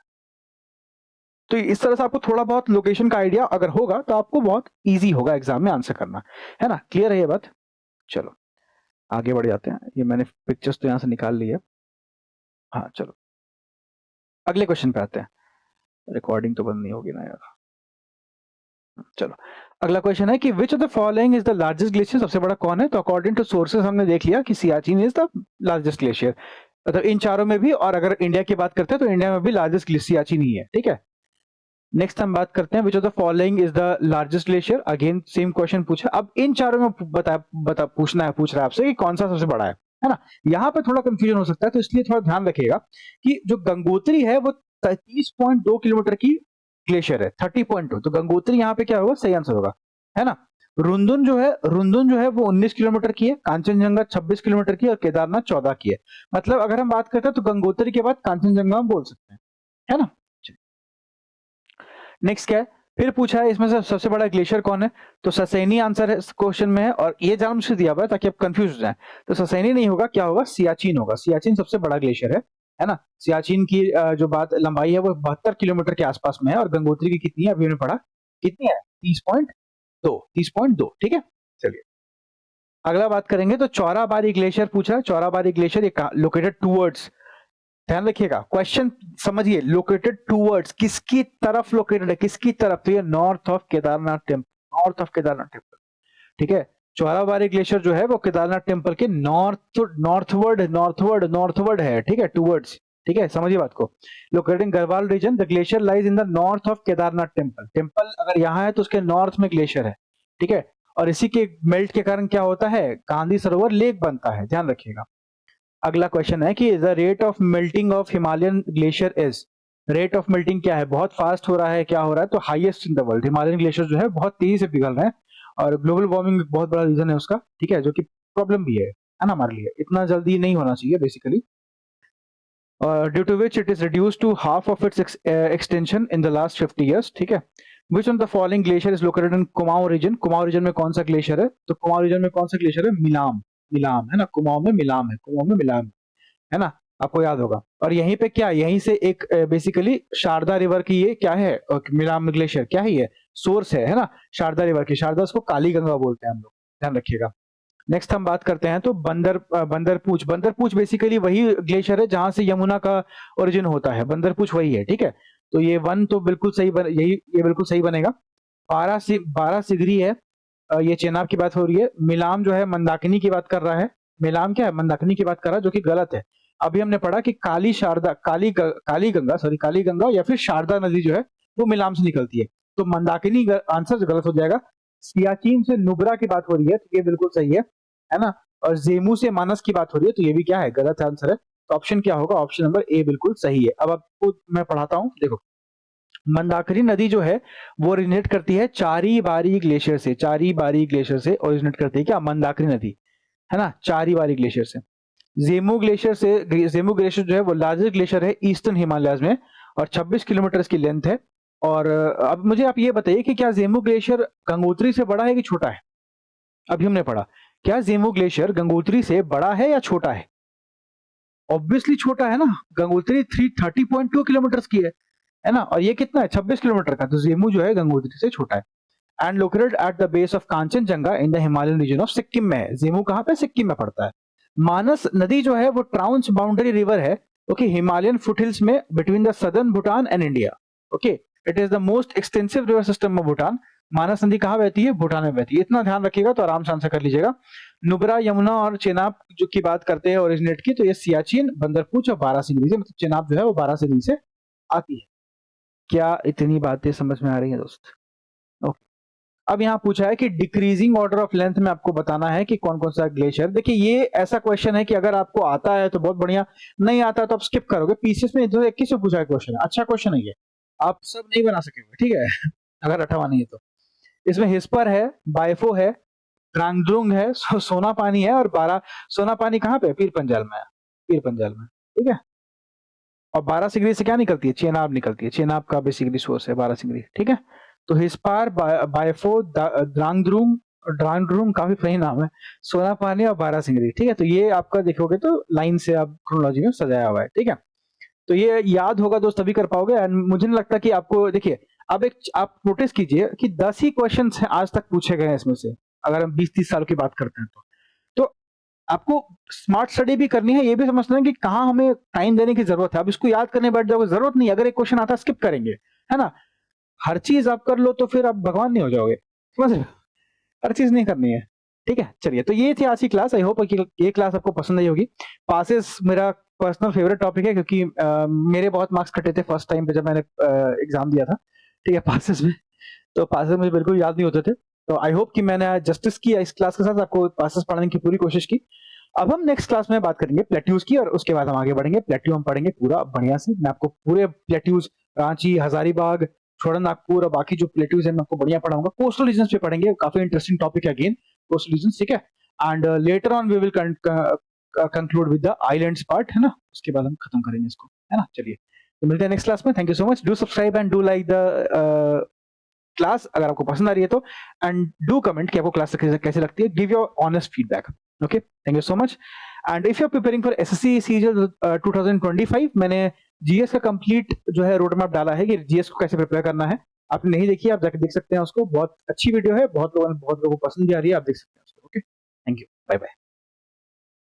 तो इस तरह से आपको थोड़ा बहुत लोकेशन का आइडिया अगर होगा तो आपको बहुत इजी होगा एग्जाम में आंसर करना, है ना। क्लियर है ये बात। चलो आगे बढ़ जाते हैं। ये मैंने पिक्चर्स तो यहाँ से निकाल ली है। हाँ चलो अगले क्वेश्चन पे आते हैं। रिकॉर्डिंग तो बंद नहीं होगी ना यार। चलो अगला क्वेश्चन है कि विच of the following is the largest glacier, सबसे बड़ा कौन है। तो अकॉर्डिंग टू सोर्सेज हमने देख लिया कि Siachen is the largest glacier, मतलब इन चारों में भी। और अगर इंडिया की बात करते हैं तो इंडिया में भी लार्जेस्ट सियाचिन ही है, ठीक है। नेक्स्ट हम बात करते हैं विच of the following is the largest glacier. Again same question पूछा। अब इन चारों में पूछ रहा है आपसे कि कौन सा सबसे बड़ा है ना। यहाँ पे थोड़ा कंफ्यूजन हो सकता है, तो इसलिए थोड़ा ध्यान रखिएगा कि जो गंगोत्री है वो 30.2 किलोमीटर की ग्लेशियर है, 30.2। तो गंगोत्री यहाँ पे क्या होगा, सही आंसर होगा, है ना। रुंदुन जो है वो 19 किलोमीटर की है, कांचनजंगा 26 किलोमीटर की, और केदारनाथ 14 की है। मतलब अगर हम बात करते हैं तो गंगोत्री के बाद कांचनजंगा हम बोल सकते हैं, है ना। नेक्स्ट क्या है, फिर पूछा है इसमें से सबसे बड़ा ग्लेशियर कौन है। तो ससैनी आंसर है क्वेश्चन में है, और ये जानबूझ से दिया हुआ है ताकि आप कंफ्यूज हो जाए। तो ससैनी नहीं होगा, क्या होगा, सियाचिन होगा। सियाचिन सबसे बड़ा ग्लेशियर है ना। सियाचिन की जो बात लंबाई है वो 72 किलोमीटर के आसपास में है, और गंगोत्री की कितनी है अभी हमने पढ़ा, कितनी है, 30.2, ठीक है। चलिए अगला बात करेंगे। तो चौराबाड़ी ग्लेशियर पूछा है। चौराबाड़ी ग्लेशियर ये लोकेटेड टूवर्ड्स, ध्यान रखिएगा क्वेश्चन समझिए, लोकेटेड टूवर्ड्स, किसकी तरफ लोकेटेड है, किसकी तरफ। तो ये north of Kedarnath temple, north of Kedarnath temple, ठीक है। चौराबाड़ी ग्लेशियर जो है वो केदारनाथ टेम्पल के नॉर्थवर्ड है, ठीक है, टूवर्ड्स, ठीक है, समझिए बात को। Locating Garhwal region, the glacier lies in the north of Kedarnath temple. Temple अगर यहाँ है तो उसके नॉर्थ में ग्लेशियर है, ठीक है। और इसी के मेल्ट के कारण क्या होता है, गांधी सरोवर लेक बनता है, ध्यान रखिएगा। अगला क्वेश्चन है कि the rate of melting of Himalayan glacier is, rate of melting क्या है, बहुत फास्ट हो रहा है, क्या हो रहा है। तो highest in the world, Himalayan glacier जो है बहुत तेजी से पिघल रहे हैं, और ग्लोबल वार्मिंग बहुत बड़ा रीजन है उसका, ठीक है, जो कि प्रॉब्लम भी है ना हमारे लिए। इतना जल्दी नहीं होना चाहिए basically, due to which it is reduce to half of its extension in the last 50 years, ठीक है। Which of the following glacier is located in Kumaon region. Kumaon region में कौन सा ग्लेशियर है। तो कुमाऊं रीजन में कौन सा ग्लेशियर है, मिलाम, मिलाम है ना। कुमाऊं में मिलाम है, कुमाऊं में मिलाम है ना, आपको याद होगा। और यहीं पे क्या, यहीं से एक बेसिकली शारदा रिवर की ये क्या है, मिलाम ग्लेशियर क्या है, ये सोर्स है ना, शारदा रिवर की। शारदा उसको काली गंगा बोलते हैं हम लोग, ध्यान रखिएगा। नेक्स्ट हम बात करते हैं तो बंदरपूछ बेसिकली वही ग्लेशियर है जहां से यमुना का ओरिजिन होता है, बंदरपूछ वही है, ठीक है। तो ये वन तो बिल्कुल सही ये बिल्कुल सही बनेगा। 12 सिगरी है, ये चेनाब की बात हो रही है। मिलाम जो है मंदाकिनी की बात कर रहा है, मिलाम क्या है, मंदाकिनी की बात कर रहा है, जो कि गलत है। अभी हमने पढ़ा कि काली गंगा या फिर शारदा नदी जो है वो मिलाम से निकलती है, तो मंदाकिनी आंसर गलत हो जाएगा। सियाचिन से नुब्रा की बात हो रही है, तो ये बिल्कुल सही है ना। और जेमू से मानस की बात हो रही है, तो ये भी क्या है, गलत आंसर है। तो ऑप्शन क्या होगा, ऑप्शन नंबर ए बिल्कुल सही है। अब आपको मैं पढ़ाता हूं, देखो मंदाकिनी नदी जो है वो ओरिजिनेट करती है चारी बारी ग्लेशियर से, चारी बारी ग्लेशियर से ओरिजिनेट करती है क्या, मंदाकिनी नदी, है ना, चारी बारी ग्लेशियर से। जेमू ग्लेशियर जो है वो लार्जेस्ट ग्लेशियर है ईस्टर्न हिमालयज में, और 26 किलोमीटर की लेंथ है। और अब मुझे आप ये बताइए कि क्या जेमू ग्लेशियर गंगोत्री से बड़ा है कि छोटा है। अभी हमने पढ़ा, क्या जेमू ग्लेशियर गंगोत्री से बड़ा है या छोटा है। ऑब्वियसली छोटा है ना, गंगोत्री 330.2 किलोमीटर की है ना, और ये कितना है, 26 किलोमीटर का। तो जेमू जो है गंगोत्री से छोटा है। And located at the base of Kanchenjunga in the Himalayan region of Sikkim में है। जेमू कहां पे, सिक्किम में पड़ता है। मानस नदी जो है वो ट्रांस बाउंड्री रिवर है, ओके, हिमालयन फुटहिल्स में between the southern Bhutan and India, okay. It is the most extensive river system of Bhutan. Manas नदी कहां बहती है, भूटान में बहती है। इतना ध्यान रखिएगा तो आराम से आंसर कर लीजिएगा। नुब्रा, यमुना और चेनाब जो की बात करते हैं ओरिजिनेट की, तो ये सियाचिन, बंदरपूछ और बारासिंगरी से, मतलब चेनाब जो है वो बारासिंगरी से आती है। क्या इतनी बातें समझ में आ रही है दोस्त। ओके, अब यहाँ पूछा है कि डिक्रीजिंग ऑर्डर ऑफ लेंथ में आपको बताना है कि कौन कौन सा ग्लेशियर। देखिए ये ऐसा क्वेश्चन है कि अगर आपको आता है तो बहुत बढ़िया, नहीं आता तो आप स्किप करोगे। पीसीएस में 2021 में पूछा है क्वेश्चन, अच्छा क्वेश्चन है ये, आप सब नहीं बना सकेंगे, ठीक है अगर रटा नहीं है तो। इसमें हिस्पर है, बाइफो है, ड्रांगड्रुंग है, सोना पानी है, और सोना पानी कहाँ पे, पीर पंजाल में है, पीर पंजाल में, ठीक है। और 12 सिगरी से क्या निकलती है, चेनाब निकलती है, चेनाब का बेसिकली सोर्स है 12 सिगरी, ठीक है। तो हिस्पार, बायफो, ड्रांगड्रूम काफी सही नाम है, सोना पानी और 12 सिंगरी, ठीक है। तो ये आपका देखोगे तो लाइन से आप क्रोनोलॉजी में सजाया हुआ है, ठीक है। तो ये याद होगा दोस्त, तभी कर पाओगे। एंड मुझे नहीं लगता कि आपको, देखिए अब एक आप नोटिस कीजिए कि 10 ही क्वेश्चन आज तक पूछे गए हैं इसमें से, अगर हम 20-30 साल की बात करते हैं तो आपको स्मार्ट स्टडी भी करनी है, ये भी समझना है कि कहाँ हमें टाइम देने की जरूरत है। अब इसको याद करने बैठ जाओगे, जरूरत नहीं, अगर एक क्वेश्चन आता है स्किप करेंगे, है ना। हर चीज आप कर लो तो फिर आप भगवान नहीं हो जाओगे, समझ रहे हो? हर चीज नहीं करनी है, ठीक है। चलिए, तो ये थी आज की क्लास। आई होप कि ये क्लास आपको पसंद आई होगी। पासेस मेरा पर्सनल फेवरेट टॉपिक है, क्योंकि मेरे बहुत मार्क्स कटे थे फर्स्ट टाइम पे जब मैंने एग्जाम दिया था, ठीक है, पासेस में। तो पासेस मुझे बिल्कुल याद नहीं होते थे। तो आई होप कि मैंने आज जस्टिस किया इस क्लास के साथ, आपको पासेस पढ़ाने की पूरी कोशिश की। अब हम नेक्स्ट क्लास में बात करेंगे प्लेट्यूज की, और उसके बाद हम आगे बढ़ेंगे। प्लेट्यू हम पढ़ेंगे पूरा बढ़िया से, मैं आपको पूरे प्लेट्यूज, रांची, हजारीबाग, छोड़ा नागपुर और बाकी जो प्लेट्यूज है मैं आपको बढ़िया पढ़ाऊंगा। कोस्टल रीजन्स पे पढ़ेंगे, काफी इंटरेस्टिंग टॉपिक है अगेन, कोस्टल रीजन्स, ठीक है। And later on we will conclude with the islands part, है ना, उसके बाद हम खत्म करेंगे इसको, है ना। चलिए, तो मिलते हैं नेक्स्ट क्लास में। Thank you so much, do subscribe and do like the class अगर आपको पसंद आ रही है तो, एंड डू कमेंट कि आपको क्लास कैसे लगती है, give your honest feedback, okay. Thank you so much. And if you are preparing for SSC CGL 2025, मैंने जीएस का कंप्लीट जो है रोड मैप डाला है कि जीएस को कैसे प्रिपेयर करना है। आपने नहीं देखी, आप जाके देख सकते हैं उसको, बहुत अच्छी वीडियो है, बहुत लोगों को पसंद भी आ रही है, आप देख सकते हैं उसको, okay. Thank you, bye bye.